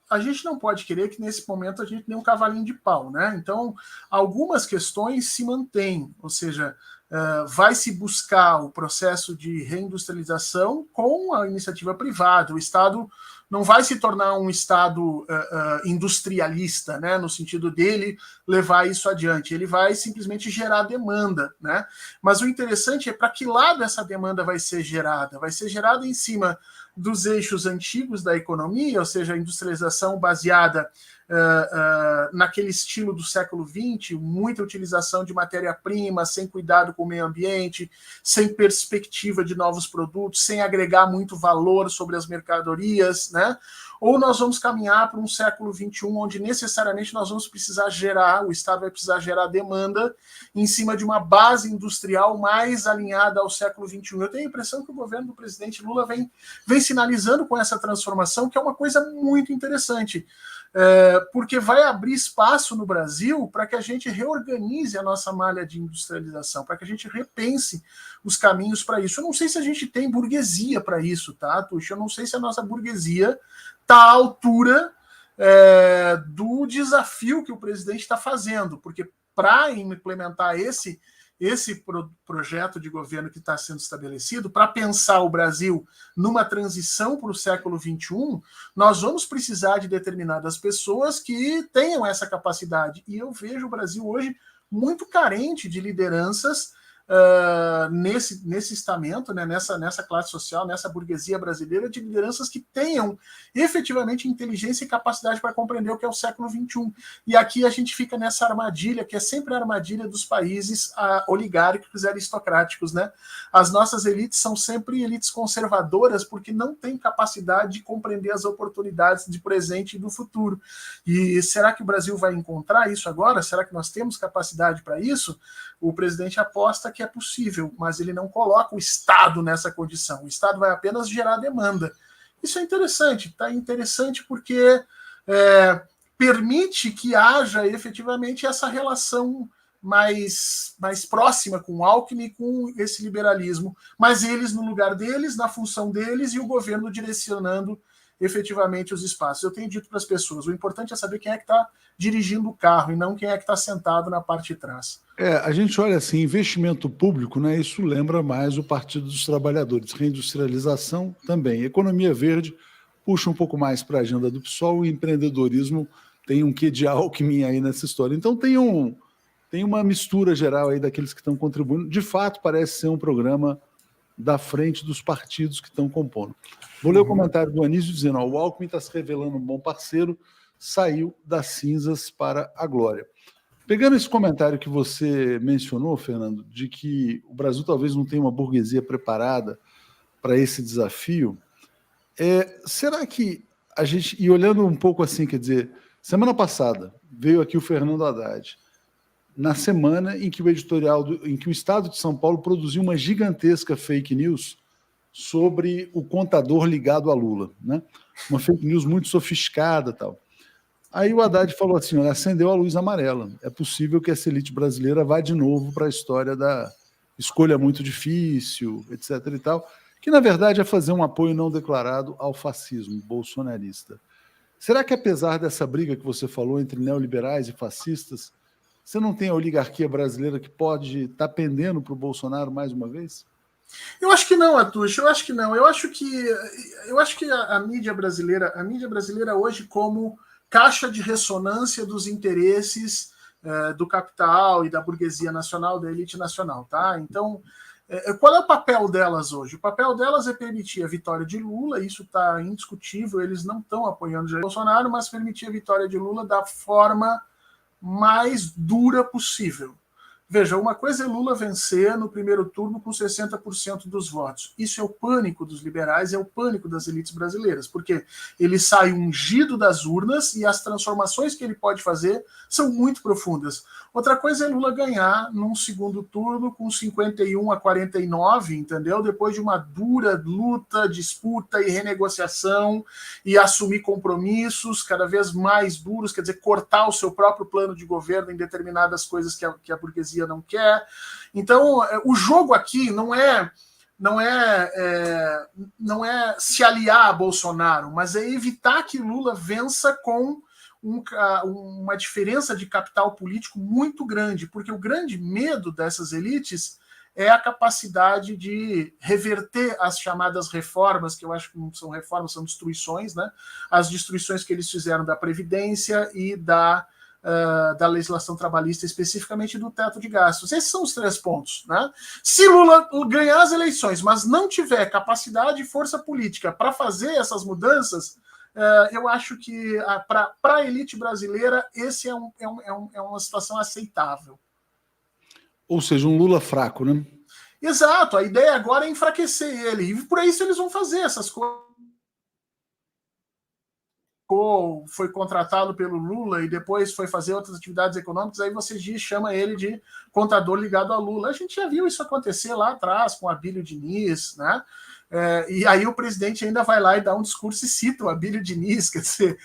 A gente não pode querer que nesse momento a gente tenha um cavalinho de pau, né? Então, algumas questões se mantêm, ou seja, vai se buscar o processo de reindustrialização com a iniciativa privada. O Estado não vai se tornar um Estado industrialista, né, no sentido dele levar isso adiante. Ele vai simplesmente gerar demanda, né? Mas o interessante é para que lado essa demanda vai ser gerada. Vai ser gerada em cima dos eixos antigos da economia, ou seja, a industrialização baseada naquele estilo do século XX, muita utilização de matéria-prima, sem cuidado com o meio ambiente, sem perspectiva de novos produtos, sem agregar muito valor sobre as mercadorias, né? ou nós vamos caminhar para um século XXI, onde necessariamente nós vamos precisar gerar, o Estado vai precisar gerar demanda em cima de uma base industrial mais alinhada ao século XXI. Eu tenho a impressão que o governo do presidente Lula vem sinalizando com essa transformação, que é uma coisa muito interessante, porque vai abrir espaço no Brasil para que a gente reorganize a nossa malha de industrialização, para que a gente repense os caminhos para isso. Eu não sei se a gente tem burguesia para isso, tá, Tuxo? Eu não sei se a nossa burguesia está à altura do desafio que o presidente está fazendo, porque para implementar esse projeto de governo que está sendo estabelecido, para pensar o Brasil numa transição para o século XXI, nós vamos precisar de determinadas pessoas que tenham essa capacidade. E eu vejo o Brasil hoje muito carente de lideranças nesse estamento, né, nessa classe social, nessa burguesia brasileira, de lideranças que tenham efetivamente inteligência e capacidade para compreender o que é o século XXI. E aqui a gente fica nessa armadilha, que é sempre a armadilha dos países oligárquicos e aristocráticos, né? As nossas elites são sempre elites conservadoras, porque não têm capacidade de compreender as oportunidades de presente e do futuro. E será que o Brasil vai encontrar isso agora? Será que nós temos capacidade para isso? O presidente aposta que é possível, mas ele não coloca o Estado nessa condição. O Estado vai apenas gerar demanda. Isso é interessante, tá? Interessante porque permite que haja efetivamente essa relação mais próxima com o Alckmin e com esse liberalismo, mas eles no lugar deles, na função deles, e o governo direcionando efetivamente os espaços. Eu tenho dito para as pessoas, o importante é saber quem é que está dirigindo o carro e não quem é que está sentado na parte de trás. A gente olha assim, investimento público, né? Isso lembra mais o Partido dos Trabalhadores, reindustrialização também. Economia verde puxa um pouco mais para a agenda do PSOL, o empreendedorismo tem um quê de Alckmin aí nessa história. Então tem uma mistura geral aí daqueles que estão contribuindo. De fato, parece ser um programa da frente dos partidos que estão compondo. Vou ler o comentário do Anísio dizendo: o Alckmin está se revelando um bom parceiro, saiu das cinzas para a glória. Pegando esse comentário que você mencionou, Fernando, de que o Brasil talvez não tenha uma burguesia preparada para esse desafio, será que a gente, e olhando um pouco assim, quer dizer, semana passada veio aqui o Fernando Haddad, na semana em que em que o Estado de São Paulo produziu uma gigantesca fake news sobre o contador ligado a Lula, né? Uma fake news muito sofisticada, tal. Aí o Haddad falou assim, acendeu a luz amarela. É possível que essa elite brasileira vá de novo para a história da escolha muito difícil, etc. e tal, que na verdade é fazer um apoio não declarado ao fascismo bolsonarista. Será que apesar dessa briga que você falou entre neoliberais e fascistas, você não tem a oligarquia brasileira que pode estar pendendo para o Bolsonaro mais uma vez? Eu acho que não, Atucho, eu acho que não. Eu acho que a mídia brasileira hoje, como caixa de ressonância dos interesses do capital e da burguesia nacional, da elite nacional, tá? Então, qual é o papel delas hoje? O papel delas é permitir a vitória de Lula, isso está indiscutível, eles não estão apoiando Jair Bolsonaro, mas permitir a vitória de Lula da forma mais dura possível. Veja, uma coisa é Lula vencer no primeiro turno com 60% dos votos. Isso é o pânico dos liberais, é o pânico das elites brasileiras, porque ele sai ungido das urnas e as transformações que ele pode fazer são muito profundas. Outra coisa é Lula ganhar num segundo turno com 51-49, entendeu? Depois de uma dura luta, disputa e renegociação e assumir compromissos cada vez mais duros, quer dizer, cortar o seu próprio plano de governo em determinadas coisas que a burguesia não quer. Então, o jogo aqui não é se aliar a Bolsonaro, mas é evitar que Lula vença com uma diferença de capital político muito grande, porque o grande medo dessas elites é a capacidade de reverter as chamadas reformas, que eu acho que não são reformas, são destruições, né? As destruições que eles fizeram da Previdência e da legislação trabalhista, especificamente do teto de gastos. Esses são os 3 pontos, né? Se Lula ganhar as eleições, mas não tiver capacidade e força política para fazer essas mudanças, eu acho que para a elite brasileira esse é uma situação aceitável. Ou seja, um Lula fraco, né? Exato, a ideia agora é enfraquecer ele, e por isso eles vão fazer essas coisas. foi contratado pelo Lula e depois foi fazer outras atividades econômicas, aí você chama ele de contador ligado a Lula. A gente já viu isso acontecer lá atrás com Abílio Diniz, né? E aí o presidente ainda vai lá e dá um discurso e cita o Abílio Diniz, quer dizer,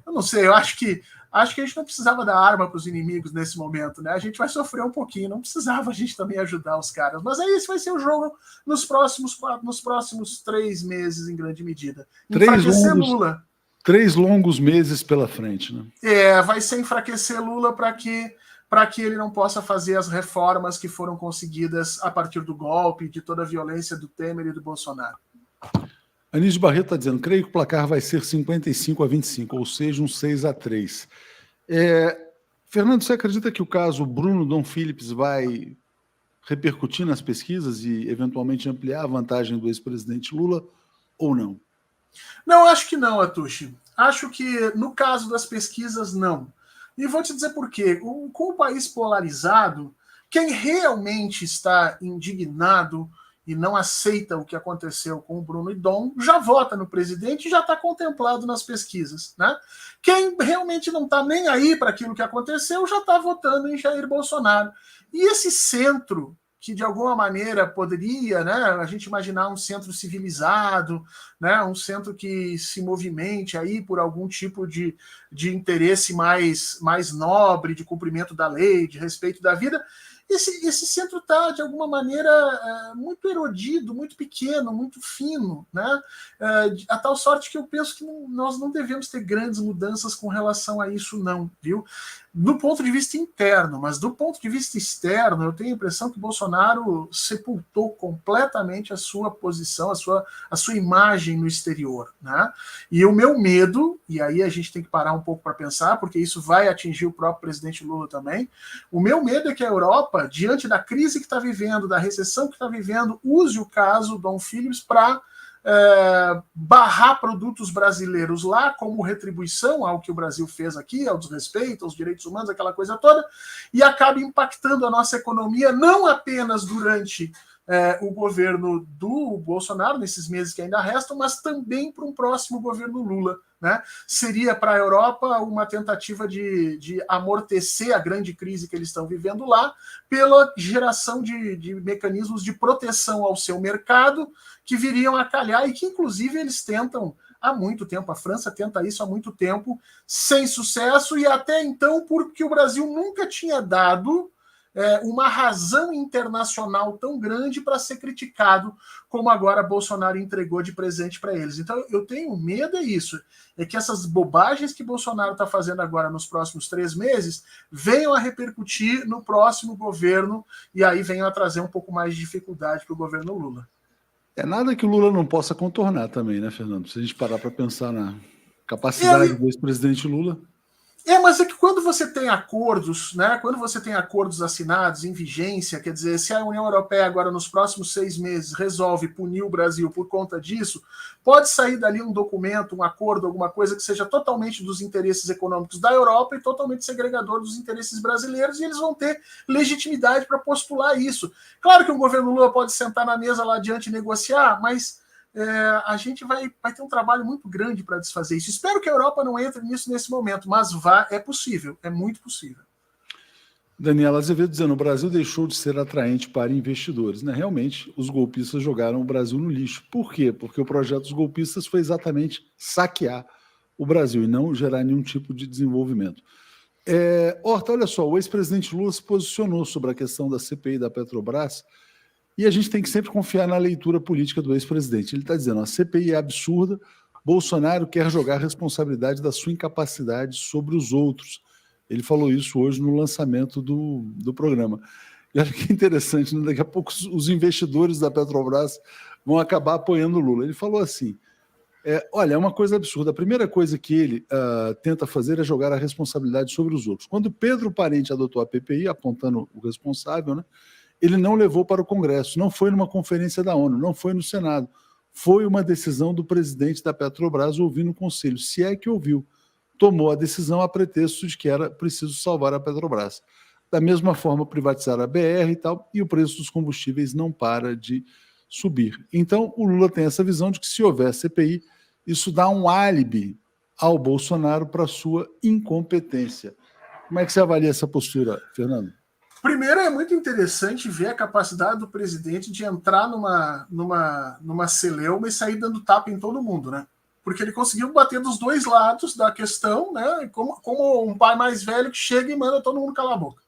eu não sei, eu acho que a gente não precisava dar arma para os inimigos nesse momento, né? A gente vai sofrer um pouquinho, não precisava a gente também ajudar os caras. Mas aí esse vai ser o jogo nos próximos 3 meses, em grande medida. Enfraquecer Lula. 3 longos meses pela frente, né? Vai ser enfraquecer Lula para que ele não possa fazer as reformas que foram conseguidas a partir do golpe, de toda a violência do Temer e do Bolsonaro. Anísio Barreto está dizendo, creio que o placar vai ser 55-25, ou seja, um 6-3. Fernando, você acredita que o caso Bruno Dom Phillips vai repercutir nas pesquisas e eventualmente ampliar a vantagem do ex-presidente Lula ou não? Não, acho que não, Atushi. Acho que no caso das pesquisas, não. E vou te dizer por quê. Com o país polarizado, quem realmente está indignado e não aceita o que aconteceu com o Bruno e Dom, já vota no presidente e já está contemplado nas pesquisas, né? Quem realmente não está nem aí para aquilo que aconteceu, já está votando em Jair Bolsonaro. E esse centro, que de alguma maneira poderia, né, a gente imaginar um centro civilizado, né, um centro que se movimente aí por algum tipo de interesse mais nobre, de cumprimento da lei, de respeito da vida, esse centro está, de alguma maneira, muito erodido, muito pequeno, muito fino, né? A tal sorte que eu penso que nós não devemos ter grandes mudanças com relação a isso, não, viu? Do ponto de vista interno, mas do ponto de vista externo, eu tenho a impressão que Bolsonaro sepultou completamente a sua posição, a sua imagem no exterior, né? E o meu medo, e aí a gente tem que parar um pouco para pensar, porque isso vai atingir o próprio presidente Lula também, o meu medo é que a Europa, diante da crise que está vivendo, da recessão que está vivendo, use o caso Dom Phillips para barrar produtos brasileiros lá como retribuição ao que o Brasil fez aqui, ao desrespeito, aos direitos humanos, aquela coisa toda, e acabe impactando a nossa economia não apenas durante o governo do Bolsonaro, nesses meses que ainda restam, mas também para um próximo governo Lula, né? Seria para a Europa uma tentativa de amortecer a grande crise que eles estão vivendo lá pela geração de mecanismos de proteção ao seu mercado que viriam a calhar e que, inclusive, eles tentam há muito tempo. A França tenta isso há muito tempo, sem sucesso, e até então porque o Brasil nunca tinha dado uma razão internacional tão grande para ser criticado como agora Bolsonaro entregou de presente para eles. Então eu tenho medo é que essas bobagens que Bolsonaro está fazendo agora nos próximos 3 meses venham a repercutir no próximo governo e aí venham a trazer um pouco mais de dificuldade para o governo Lula. Nada que o Lula não possa contornar também, né, Fernando? Se a gente parar para pensar na capacidade do ex-presidente Lula... Mas é que quando você tem acordos, né? Quando você tem acordos assinados em vigência, quer dizer, se a União Europeia agora nos próximos 6 meses resolve punir o Brasil por conta disso, pode sair dali um documento, um acordo, alguma coisa que seja totalmente dos interesses econômicos da Europa e totalmente segregador dos interesses brasileiros, e eles vão ter legitimidade para postular isso. Claro que o governo Lula pode sentar na mesa lá adiante e negociar, mas a gente vai ter um trabalho muito grande para desfazer isso. Espero que a Europa não entre nisso nesse momento, mas é possível, é muito possível. Daniela Azevedo dizendo, o Brasil deixou de ser atraente para investidores, né? Realmente, os golpistas jogaram o Brasil no lixo. Por quê? Porque o projeto dos golpistas foi exatamente saquear o Brasil e não gerar nenhum tipo de desenvolvimento. Horta, olha só, o ex-presidente Lula se posicionou sobre a questão da CPI da Petrobras. E a gente tem que sempre confiar na leitura política do ex-presidente. Ele está dizendo, a CPI é absurda, Bolsonaro quer jogar a responsabilidade da sua incapacidade sobre os outros. Ele falou isso hoje no lançamento do programa. E olha que interessante, né? Daqui a pouco os investidores da Petrobras vão acabar apoiando o Lula. Ele falou assim, olha, é uma coisa absurda. A primeira coisa que ele tenta fazer é jogar a responsabilidade sobre os outros. Quando Pedro Parente adotou a PPI, apontando o responsável, né? Ele não levou para o Congresso, não foi numa conferência da ONU, não foi no Senado. Foi uma decisão do presidente da Petrobras ouvindo o Conselho, se é que ouviu. Tomou a decisão a pretexto de que era preciso salvar a Petrobras. Da mesma forma, privatizaram a BR e tal, e o preço dos combustíveis não para de subir. Então, o Lula tem essa visão de que se houver CPI, isso dá um álibi ao Bolsonaro para sua incompetência. Como é que você avalia essa postura, Fernando? Primeiro, é muito interessante ver a capacidade do presidente de entrar numa celeuma e sair dando tapa em todo mundo, né? Porque ele conseguiu bater dos dois lados da questão, né? Como um pai mais velho que chega e manda todo mundo calar a boca.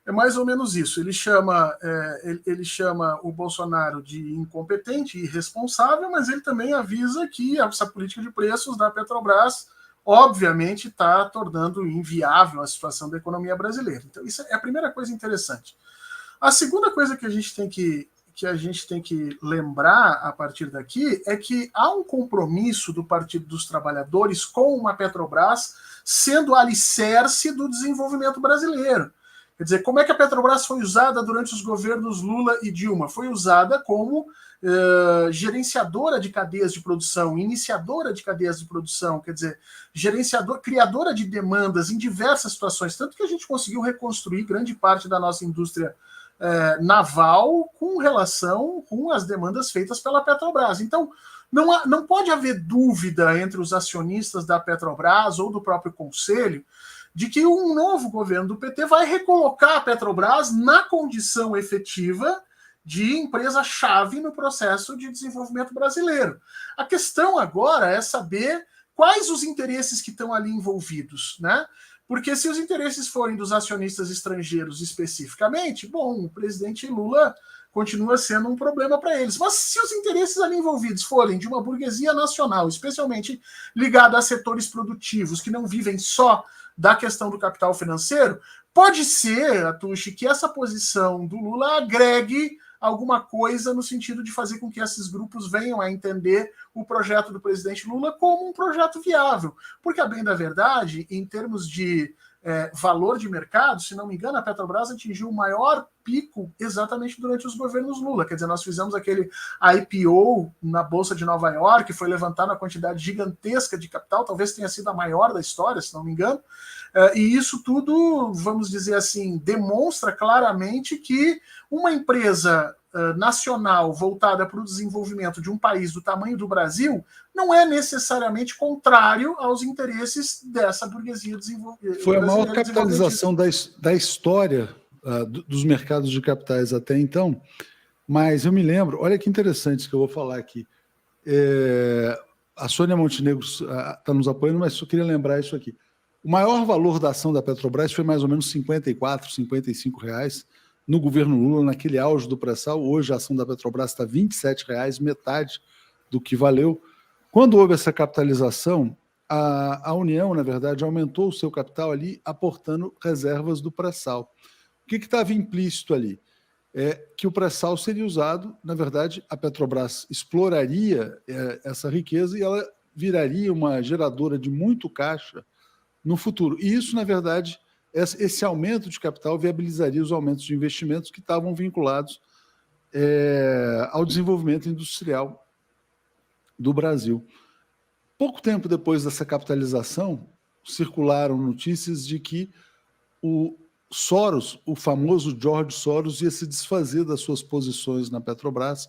É mais ou menos isso. Ele chama o Bolsonaro de incompetente e irresponsável, mas ele também avisa que essa política de preços da Petrobras, obviamente, está tornando inviável a situação da economia brasileira. Então, isso é a primeira coisa interessante. A segunda coisa que a gente tem que lembrar a partir daqui é que há um compromisso do Partido dos Trabalhadores com uma Petrobras sendo alicerce do desenvolvimento brasileiro. Quer dizer, como é que a Petrobras foi usada durante os governos Lula e Dilma? Foi usada como gerenciadora de cadeias de produção, iniciadora de cadeias de produção, quer dizer, criadora de demandas em diversas situações, tanto que a gente conseguiu reconstruir grande parte da nossa indústria naval com relação com as demandas feitas pela Petrobras. Então, não pode haver dúvida entre os acionistas da Petrobras ou do próprio Conselho de que um novo governo do PT vai recolocar a Petrobras na condição efetiva de empresa-chave no processo de desenvolvimento brasileiro. A questão agora é saber quais os interesses que estão ali envolvidos, né? Porque se os interesses forem dos acionistas estrangeiros especificamente, bom, o presidente Lula continua sendo um problema para eles. Mas se os interesses ali envolvidos forem de uma burguesia nacional, especialmente ligada a setores produtivos que não vivem só da questão do capital financeiro, pode ser, Atushi, que essa posição do Lula agregue alguma coisa no sentido de fazer com que esses grupos venham a entender o projeto do presidente Lula como um projeto viável. Porque, a bem da verdade, em termos de valor de mercado, se não me engano, a Petrobras atingiu o maior pico exatamente durante os governos Lula. Quer dizer, nós fizemos aquele IPO na Bolsa de Nova York, foi levantada uma quantidade gigantesca de capital, talvez tenha sido a maior da história, se não me engano, e isso tudo, vamos dizer assim, demonstra claramente que uma empresa nacional voltada para o desenvolvimento de um país do tamanho do Brasil não é necessariamente contrário aos interesses dessa burguesia desenvolvida. Foi a maior capitalização da história dos mercados de capitais até então, mas eu me lembro, olha que interessante isso que eu vou falar aqui. A Sônia Montenegro está nos apoiando, mas só queria lembrar isso aqui. O maior valor da ação da Petrobras foi mais ou menos R$ 54, R$ 55 no governo Lula, naquele auge do pré-sal. Hoje a ação da Petrobras está R$ 27, metade do que valeu. Quando houve essa capitalização, a União, na verdade, aumentou o seu capital ali, aportando reservas do pré-sal. O que estava implícito ali? Que o pré-sal seria usado, na verdade, a Petrobras exploraria essa riqueza e ela viraria uma geradora de muito caixa no futuro. E isso, na verdade, esse aumento de capital viabilizaria os aumentos de investimentos que estavam vinculados ao desenvolvimento industrial do Brasil. Pouco tempo depois dessa capitalização, circularam notícias de que o Soros, o famoso George Soros, ia se desfazer das suas posições na Petrobras,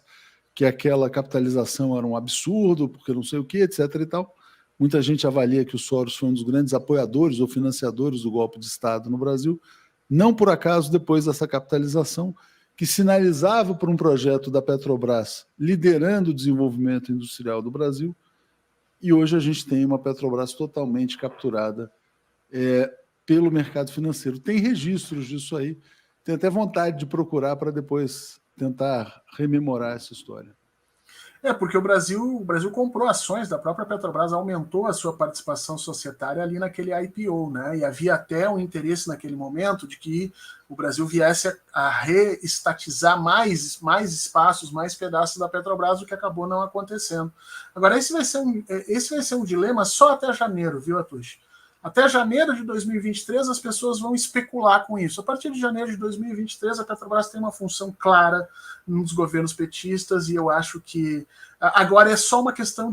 que aquela capitalização era um absurdo, porque não sei o que, etc. e tal. Muita gente avalia que o Soros foi um dos grandes apoiadores ou financiadores do golpe de Estado no Brasil. Não por acaso, depois dessa capitalização, que sinalizava por um projeto da Petrobras liderando o desenvolvimento industrial do Brasil, e hoje a gente tem uma Petrobras totalmente capturada pelo mercado financeiro. Tem registros disso aí, tem até vontade de procurar para depois tentar rememorar essa história. Porque o Brasil comprou ações da própria Petrobras, aumentou a sua participação societária ali naquele IPO, né? E havia até um interesse naquele momento de que o Brasil viesse a reestatizar mais espaços, mais pedaços da Petrobras, o que acabou não acontecendo. Agora, esse vai ser um dilema só até janeiro, viu, Atushi? Até janeiro de 2023, as pessoas vão especular com isso. A partir de janeiro de 2023, a Petrobras tem uma função clara nos governos petistas, e eu acho que agora é só uma questão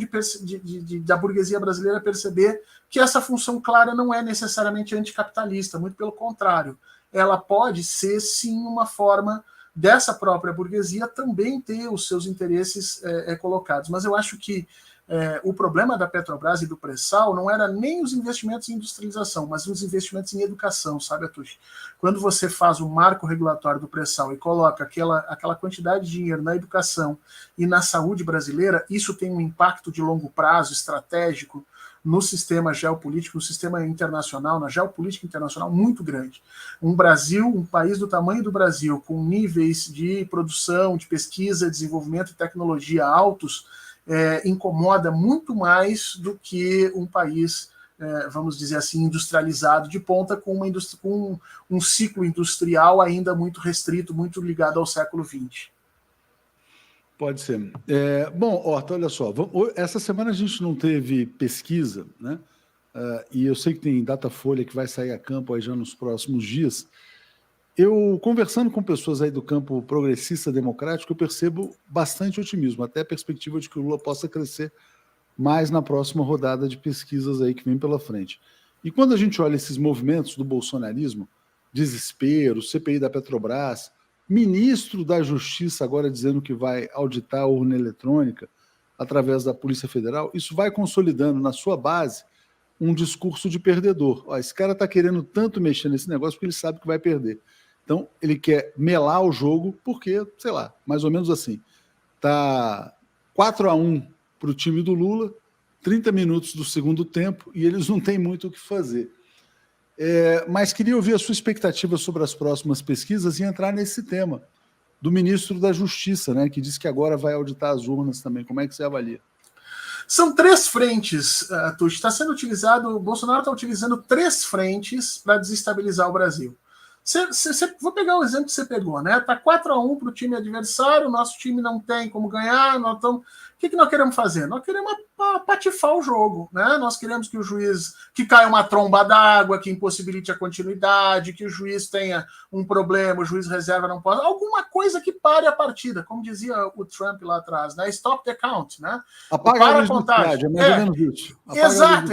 da burguesia brasileira perceber que essa função clara não é necessariamente anticapitalista, muito pelo contrário. Ela pode ser, sim, uma forma dessa própria burguesia também ter os seus interesses colocados. Mas eu acho que o problema da Petrobras e do pré-sal não era nem os investimentos em industrialização, mas os investimentos em educação, sabe, Atush? Quando você faz o marco regulatório do pré-sal e coloca aquela quantidade de dinheiro na educação e na saúde brasileira, isso tem um impacto de longo prazo, estratégico, no sistema geopolítico, no sistema internacional, na geopolítica internacional, muito grande. Um país do tamanho do Brasil, com níveis de produção, de pesquisa, desenvolvimento e tecnologia altos, incomoda muito mais do que um país, vamos dizer assim, industrializado de ponta, com um ciclo industrial ainda muito restrito, muito ligado ao século XX. Pode ser. Bom, Horta, olha só, essa semana a gente não teve pesquisa, né? E eu sei que tem Datafolha que vai sair a campo aí já nos próximos dias. Eu, conversando com pessoas aí do campo progressista democrático, eu percebo bastante otimismo, até a perspectiva de que o Lula possa crescer mais na próxima rodada de pesquisas aí que vem pela frente. E quando a gente olha esses movimentos do bolsonarismo, desespero, CPI da Petrobras, ministro da Justiça agora dizendo que vai auditar a urna eletrônica através da Polícia Federal, isso vai consolidando na sua base um discurso de perdedor. Esse cara está querendo tanto mexer nesse negócio porque ele sabe que vai perder. Então, ele quer melar o jogo porque, sei lá, mais ou menos assim, tá 4-1 para o time do Lula, 30 minutos do segundo tempo, e eles não têm muito o que fazer. Mas queria ouvir a sua expectativa sobre as próximas pesquisas e entrar nesse tema do ministro da Justiça, né, que diz que agora vai auditar as urnas também. Como é que você avalia? São 3 frentes, Tuxi. Está sendo utilizado, o Bolsonaro está utilizando 3 frentes para desestabilizar o Brasil. Vou pegar o exemplo que você pegou, né? Tá 4-1 para o time adversário, nosso time não tem como ganhar, o que nós queremos fazer? Nós queremos patifar o jogo, né? Nós queremos que o juiz, que caia uma tromba d'água, que impossibilite a continuidade, que o juiz tenha um problema, o juiz reserva não pode, alguma coisa que pare a partida, como dizia o Trump lá atrás, né? Stop the count, né? Apaga a luz do estádio, é mais ou menos isso.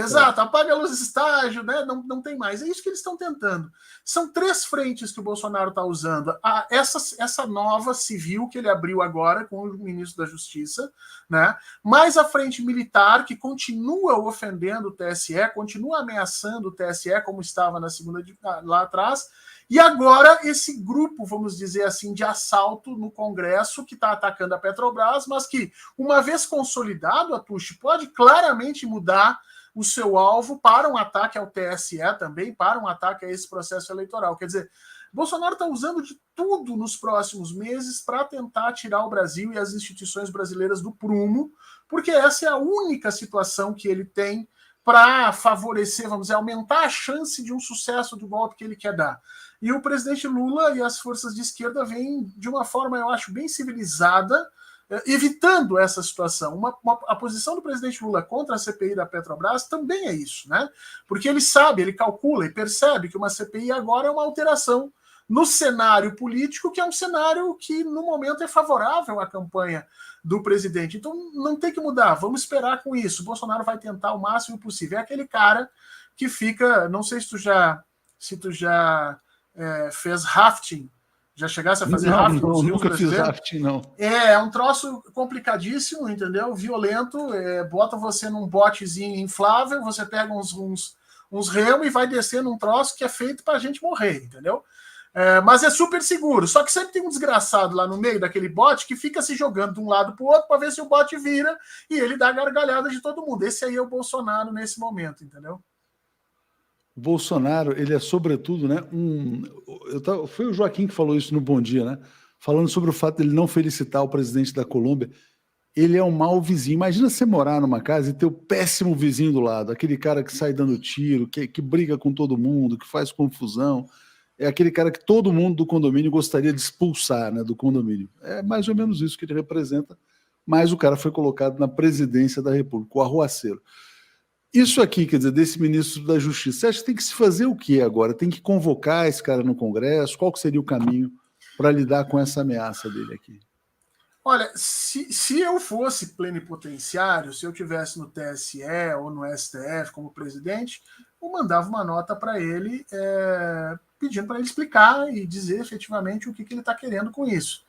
Exato, apaga a luz do estágio, né? Não tem mais. É isso que eles estão tentando. São 3 frentes que o Bolsonaro está usando. Essa nova civil que ele abriu agora com o ministro da Justiça, né? Mais a frente militar, que continua ofendendo o TSE, continua ameaçando o TSE, como estava na segunda lá atrás, e agora esse grupo, vamos dizer assim, de assalto no Congresso, que está atacando a Petrobras, mas que, uma vez consolidado, Atush, pode claramente mudar o seu alvo para um ataque ao TSE também, para um ataque a esse processo eleitoral. Quer dizer, Bolsonaro está usando de tudo nos próximos meses para tentar tirar o Brasil e as instituições brasileiras do prumo, porque essa é a única situação que ele tem para favorecer, vamos dizer, aumentar a chance de um sucesso do golpe que ele quer dar. E o presidente Lula e as forças de esquerda vêm de uma forma, eu acho, bem civilizada, evitando essa situação. A posição do presidente Lula contra a CPI da Petrobras também é isso, né? Porque ele sabe, ele calcula e percebe que uma CPI agora é uma alteração no cenário político, que é um cenário que, no momento, é favorável à campanha do presidente. Então, não tem que mudar, vamos esperar com isso. O Bolsonaro vai tentar o máximo possível. É aquele cara que fica... Não sei se tu já fez rafting. Já chegasse a fazer rafting? Não, nunca fiz rafting, não. É um troço complicadíssimo, entendeu? Violento, bota você num botezinho inflável, você pega uns remos e vai descer num troço que é feito pra gente morrer, entendeu? Mas é super seguro, só que sempre tem um desgraçado lá no meio daquele bote que fica se jogando de um lado para o outro para ver se o bote vira e ele dá gargalhada de todo mundo. Esse aí é o Bolsonaro nesse momento, entendeu? O Bolsonaro, ele é sobretudo, né, foi o Joaquim que falou isso no Bom Dia, né, falando sobre o fato de ele não felicitar o presidente da Colômbia. Ele é um mau vizinho. Imagina você morar numa casa e ter o péssimo vizinho do lado, aquele cara que sai dando tiro, que briga com todo mundo, que faz confusão. É aquele cara que todo mundo do condomínio gostaria de expulsar, né, do condomínio. É mais ou menos isso que ele representa, mas o cara foi colocado na presidência da República, o arruaceiro. Isso aqui, quer dizer, desse ministro da Justiça, você acha que tem que se fazer o quê agora? Tem que convocar esse cara no Congresso? Qual que seria o caminho para lidar com essa ameaça dele aqui? Olha, se eu fosse plenipotenciário, se eu tivesse no TSE ou no STF como presidente, eu mandava uma nota para ele pedindo para ele explicar e dizer efetivamente o que ele está querendo com isso.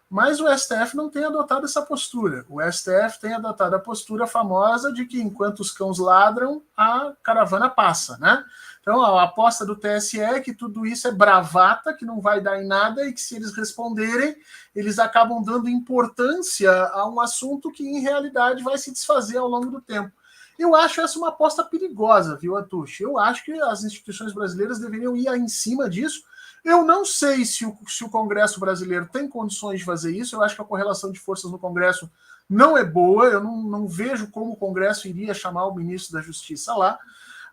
mas o STF não tem adotado essa postura. O STF tem adotado a postura famosa de que enquanto os cães ladram, a caravana passa, né? Então, a aposta do TSE é que tudo isso é bravata, que não vai dar em nada e que se eles responderem, eles acabam dando importância a um assunto que, em realidade, vai se desfazer ao longo do tempo. Eu acho essa uma aposta perigosa, viu, Atush? Eu acho que as instituições brasileiras deveriam ir em cima disso. Eu não sei se o Congresso brasileiro tem condições de fazer isso. Eu acho que a correlação de forças no Congresso não é boa. Eu não vejo como o Congresso iria chamar o ministro da Justiça lá.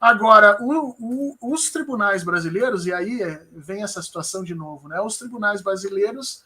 Agora, os tribunais brasileiros, e aí vem essa situação de novo, né? Os tribunais brasileiros,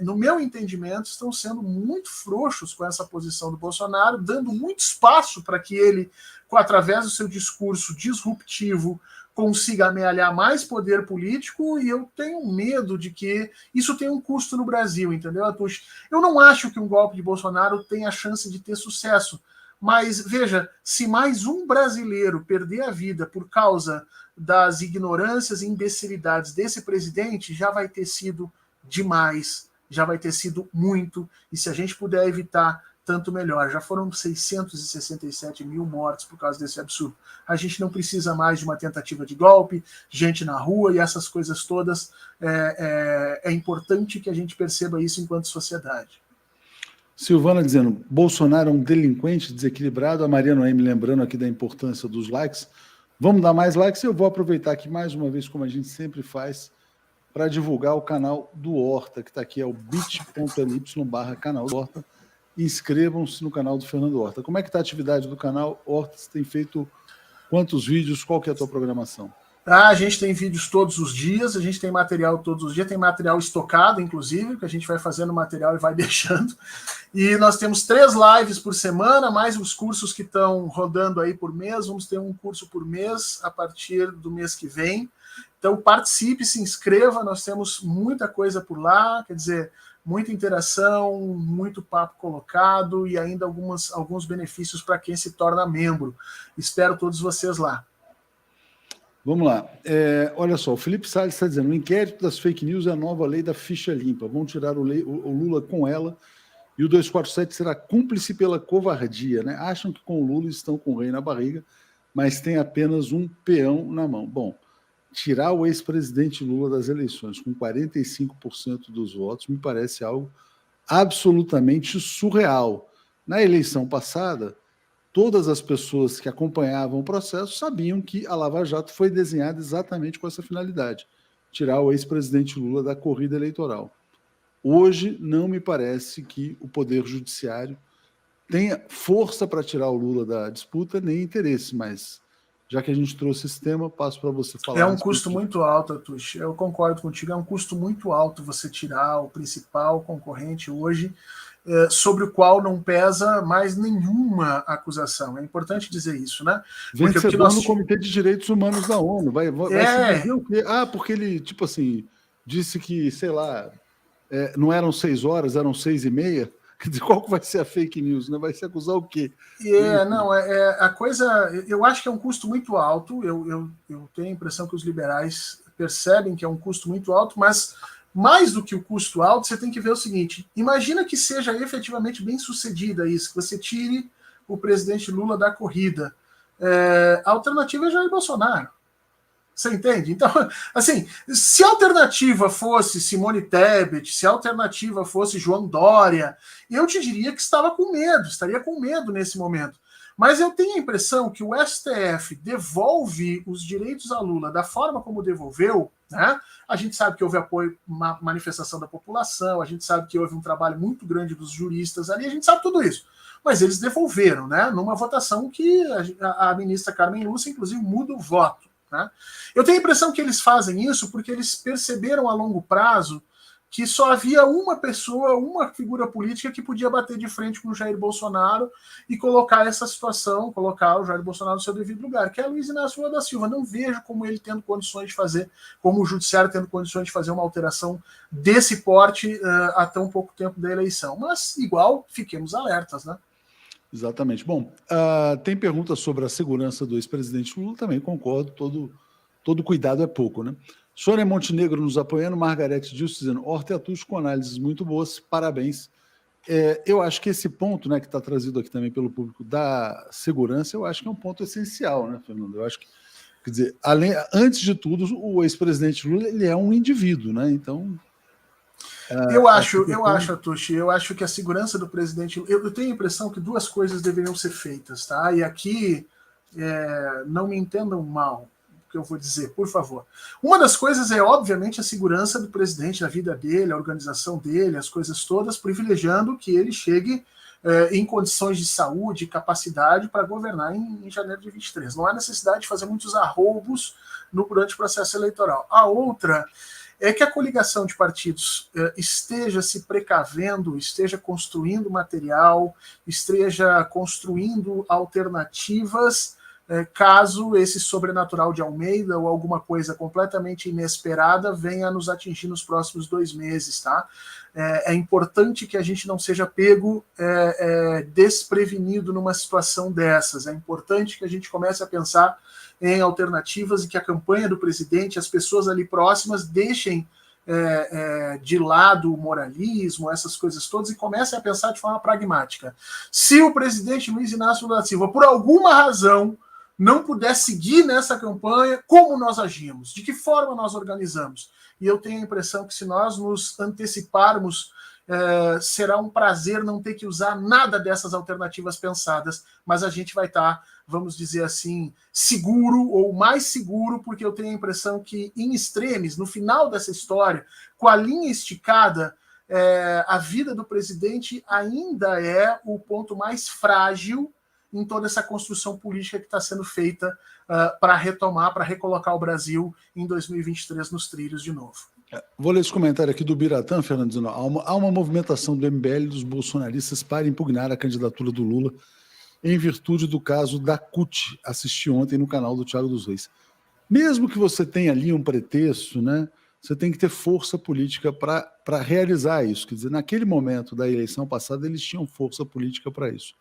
no meu entendimento, estão sendo muito frouxos com essa posição do Bolsonaro, dando muito espaço para que ele, através do seu discurso disruptivo, consiga amealhar mais poder político, e eu tenho medo de que isso tenha um custo no Brasil, entendeu, Atush? Eu não acho que um golpe de Bolsonaro tenha a chance de ter sucesso. Mas, veja, se mais um brasileiro perder a vida por causa das ignorâncias e imbecilidades desse presidente, já vai ter sido demais, já vai ter sido muito, e se a gente puder evitar, tanto melhor. Já foram 667 mil mortos por causa desse absurdo. A gente não precisa mais de uma tentativa de golpe, gente na rua e essas coisas todas. É importante que a gente perceba isso enquanto sociedade. Silvana dizendo, Bolsonaro é um delinquente desequilibrado. A Maria Noemi lembrando aqui da importância dos likes. Vamos dar mais likes. Eu vou aproveitar aqui mais uma vez, como a gente sempre faz, para divulgar o canal do Horta, que está aqui, é o bit.ly/canal do Horta. Inscrevam-se no canal do Fernando Horta. Como é que está a atividade do canal Horta? Você tem feito quantos vídeos? Qual que é a tua programação? A gente tem vídeos todos os dias, a gente tem material todos os dias, tem material estocado, inclusive, que a gente vai fazendo material e vai deixando. E nós temos 3 lives por semana, mais os cursos que estão rodando aí por mês. Vamos ter um curso por mês a partir do mês que vem. Então participe, se inscreva, nós temos muita coisa por lá, quer dizer, muita interação, muito papo colocado e ainda alguns benefícios para quem se torna membro. Espero todos vocês lá. Vamos lá. Olha só, o Felipe Salles está dizendo, o inquérito das fake news é a nova lei da ficha limpa. Vão tirar o Lula com ela e o 247 será cúmplice pela covardia, né? Acham que com o Lula estão com o rei na barriga, mas tem apenas um peão na mão. Bom, tirar o ex-presidente Lula das eleições com 45% dos votos me parece algo absolutamente surreal. Na eleição passada, todas as pessoas que acompanhavam o processo sabiam que a Lava Jato foi desenhada exatamente com essa finalidade, tirar o ex-presidente Lula da corrida eleitoral. Hoje, não me parece que o Poder Judiciário tenha força para tirar o Lula da disputa, nem interesse, mas já que a gente trouxe esse tema, passo para você falar. É um custo muito alto, Atush. Eu concordo contigo, é um custo muito alto você tirar o principal concorrente hoje, sobre o qual não pesa mais nenhuma acusação. É importante dizer isso, né? Vencedor no Comitê de Direitos Humanos da ONU. Vai se dizer o quê? Porque ele, tipo assim, disse que, sei lá, não eram 6 horas, eram 6h30. Quer dizer, qual que vai ser a fake news? Né? Vai se acusar o quê? A coisa... Eu acho que é um custo muito alto. Eu tenho a impressão que os liberais percebem que é um custo muito alto, mas mais do que o custo alto, você tem que ver o seguinte, imagina que seja efetivamente bem sucedida isso, que você tire o presidente Lula da corrida. A alternativa é Jair Bolsonaro. Você entende? Então, assim, se a alternativa fosse Simone Tebet, se a alternativa fosse João Dória, eu te diria que estaria com medo nesse momento. Mas eu tenho a impressão que o STF devolve os direitos a Lula da forma como devolveu, né? A gente sabe que houve apoio, manifestação da população, a gente sabe que houve um trabalho muito grande dos juristas ali, a gente sabe tudo isso. Mas eles devolveram, né? Numa votação que a ministra Carmen Lúcia, inclusive, muda o voto. Né? Eu tenho a impressão que eles fazem isso porque eles perceberam a longo prazo que só havia uma pessoa, uma figura política que podia bater de frente com o Jair Bolsonaro e colocar essa situação, colocar o Jair Bolsonaro no seu devido lugar, que é Luiz Inácio Lula da Silva. Não vejo como ele tendo condições de fazer, como o judiciário tendo condições de fazer uma alteração desse porte há tão pouco tempo da eleição. Mas, igual, fiquemos alertas, né? Exatamente. Bom, tem perguntas sobre a segurança do ex-presidente Lula, também concordo, todo cuidado é pouco, né? Sônia Montenegro nos apoiando, Margarete Dilson dizendo, Horta e Atucho com análises muito boas, parabéns. Eu acho que esse ponto, né, que está trazido aqui também pelo público da segurança, eu acho que é um ponto essencial, né, Fernando? Eu acho que, quer dizer, antes de tudo, o ex-presidente Lula ele é um indivíduo, né? Então. Eu acho, Atushi, eu acho que a segurança do presidente. Eu tenho a impressão que duas coisas deveriam ser feitas, tá? E aqui não me entendam mal o que eu vou dizer, por favor. Uma das coisas é, obviamente, a segurança do presidente, a vida dele, a organização dele, as coisas todas, privilegiando que ele chegue em condições de saúde e capacidade para governar em janeiro de 23. Não há necessidade de fazer muitos arroubos durante o processo eleitoral. A outra é que a coligação de partidos esteja se precavendo, esteja construindo material, esteja construindo alternativas caso esse sobrenatural de Almeida ou alguma coisa completamente inesperada venha a nos atingir nos próximos 2 meses, tá? É importante que a gente não seja pego desprevenido numa situação dessas. É importante que a gente comece a pensar em alternativas e que a campanha do presidente, as pessoas ali próximas, deixem de lado o moralismo, essas coisas todas, e comecem a pensar de forma pragmática. Se o presidente Luiz Inácio Lula da Silva, por alguma razão, não puder seguir nessa campanha, como nós agimos? De que forma nós organizamos? E eu tenho a impressão que se nós nos anteciparmos, será um prazer não ter que usar nada dessas alternativas pensadas, mas a gente vai estar, vamos dizer assim, seguro ou mais seguro, porque eu tenho a impressão que, em extremes, no final dessa história, com a linha esticada, a vida do presidente ainda é o ponto mais frágil em toda essa construção política que está sendo feita para retomar, para recolocar o Brasil em 2023 nos trilhos de novo. Vou ler esse comentário aqui do Biratã, Fernando, dizendo, há uma movimentação do MBL e dos bolsonaristas para impugnar a candidatura do Lula em virtude do caso da CUT, assisti ontem no canal do Thiago dos Reis. Mesmo que você tenha ali um pretexto, né, você tem que ter força política para realizar isso. Quer dizer, naquele momento da eleição passada, eles tinham força política para isso.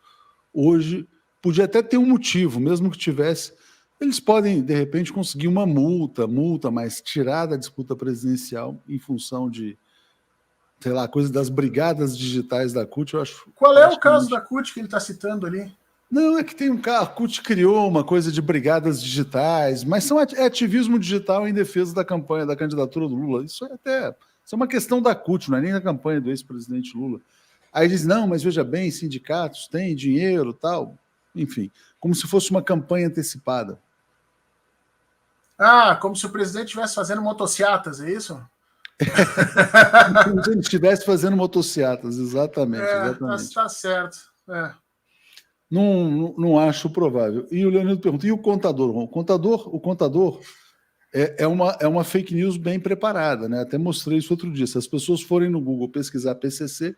Hoje, podia até ter um motivo, mesmo que tivesse, eles podem, de repente, conseguir uma multa, mas tirar da disputa presidencial em função de, sei lá, coisa das brigadas digitais da CUT, eu acho... Qual é o caso da CUT que ele está citando ali? Não, é que tem um cara, a CUT criou uma coisa de brigadas digitais, mas é ativismo digital em defesa da campanha, da candidatura do Lula. Isso é uma questão da CUT, não é nem da campanha do ex-presidente Lula. Aí diz, não, mas veja bem, sindicatos têm dinheiro, tal, enfim, como se fosse uma campanha antecipada. Como se o presidente estivesse fazendo motociatas, é isso? Como se ele estivesse fazendo motociatas, exatamente. Tá certo. Não acho provável. E o Leonardo pergunta, e o contador? O contador é uma fake news bem preparada, né? Até mostrei isso outro dia. Se as pessoas forem no Google pesquisar PCC,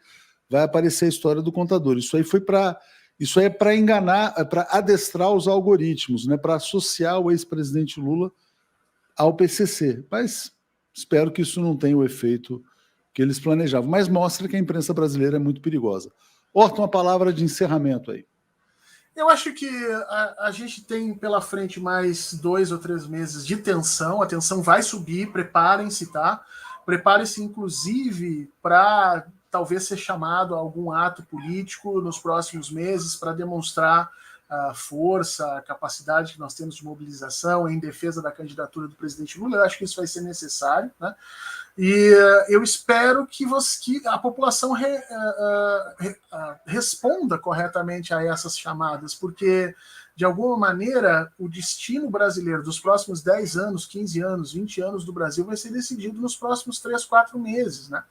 vai aparecer a história do contador. Isso aí é para enganar, é para adestrar os algoritmos, né? Para associar o ex-presidente Lula ao PCC. Mas espero que isso não tenha o efeito que eles planejavam. Mas mostra que a imprensa brasileira é muito perigosa. Horta, uma palavra de encerramento aí. Eu acho que a gente tem pela frente mais 2 ou 3 meses de tensão. A tensão vai subir, preparem-se, tá? Preparem-se, inclusive, para talvez ser chamado a algum ato político nos próximos meses para demonstrar a força, a capacidade que nós temos de mobilização em defesa da candidatura do presidente Lula. Eu acho que isso vai ser necessário, né? E eu espero que a população responda corretamente a essas chamadas, porque, de alguma maneira, o destino brasileiro dos próximos 10 anos, 15 anos, 20 anos do Brasil vai ser decidido nos próximos 3, 4 meses, né?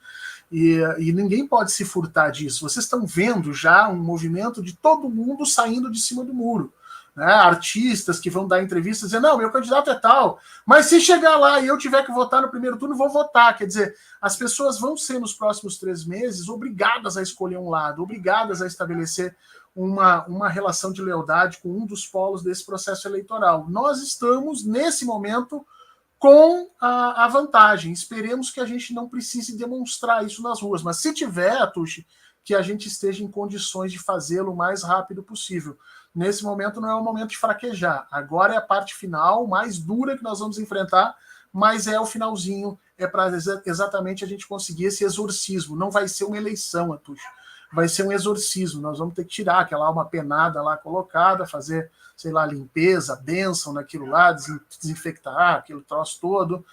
E ninguém pode se furtar disso. Vocês estão vendo já um movimento de todo mundo saindo de cima do muro. Né? Artistas que vão dar entrevistas dizendo, não, meu candidato é tal, mas se chegar lá e eu tiver que votar no primeiro turno, vou votar. Quer dizer, as pessoas vão ser, nos próximos 3 meses, obrigadas a escolher um lado, obrigadas a estabelecer uma relação de lealdade com um dos polos desse processo eleitoral. Nós estamos, nesse momento, com a vantagem. Esperemos que a gente não precise demonstrar isso nas ruas, mas se tiver, Atushi, que a gente esteja em condições de fazê-lo o mais rápido possível. Nesse momento não é o momento de fraquejar. Agora é a parte final, mais dura que nós vamos enfrentar, mas é o finalzinho, é para exatamente a gente conseguir esse exorcismo. Não vai ser uma eleição, Atucho, vai ser um exorcismo. Nós vamos ter que tirar aquela alma penada lá colocada, fazer, sei lá, limpeza, bênção naquilo lá, desinfectar aquele troço todo,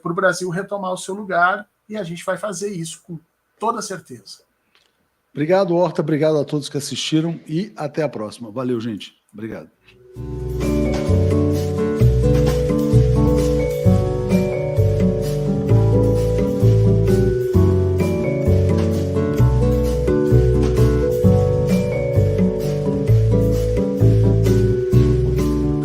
para o Brasil retomar o seu lugar, e a gente vai fazer isso com toda certeza. Obrigado, Horta, obrigado a todos que assistiram e até a próxima. Valeu, gente. Obrigado.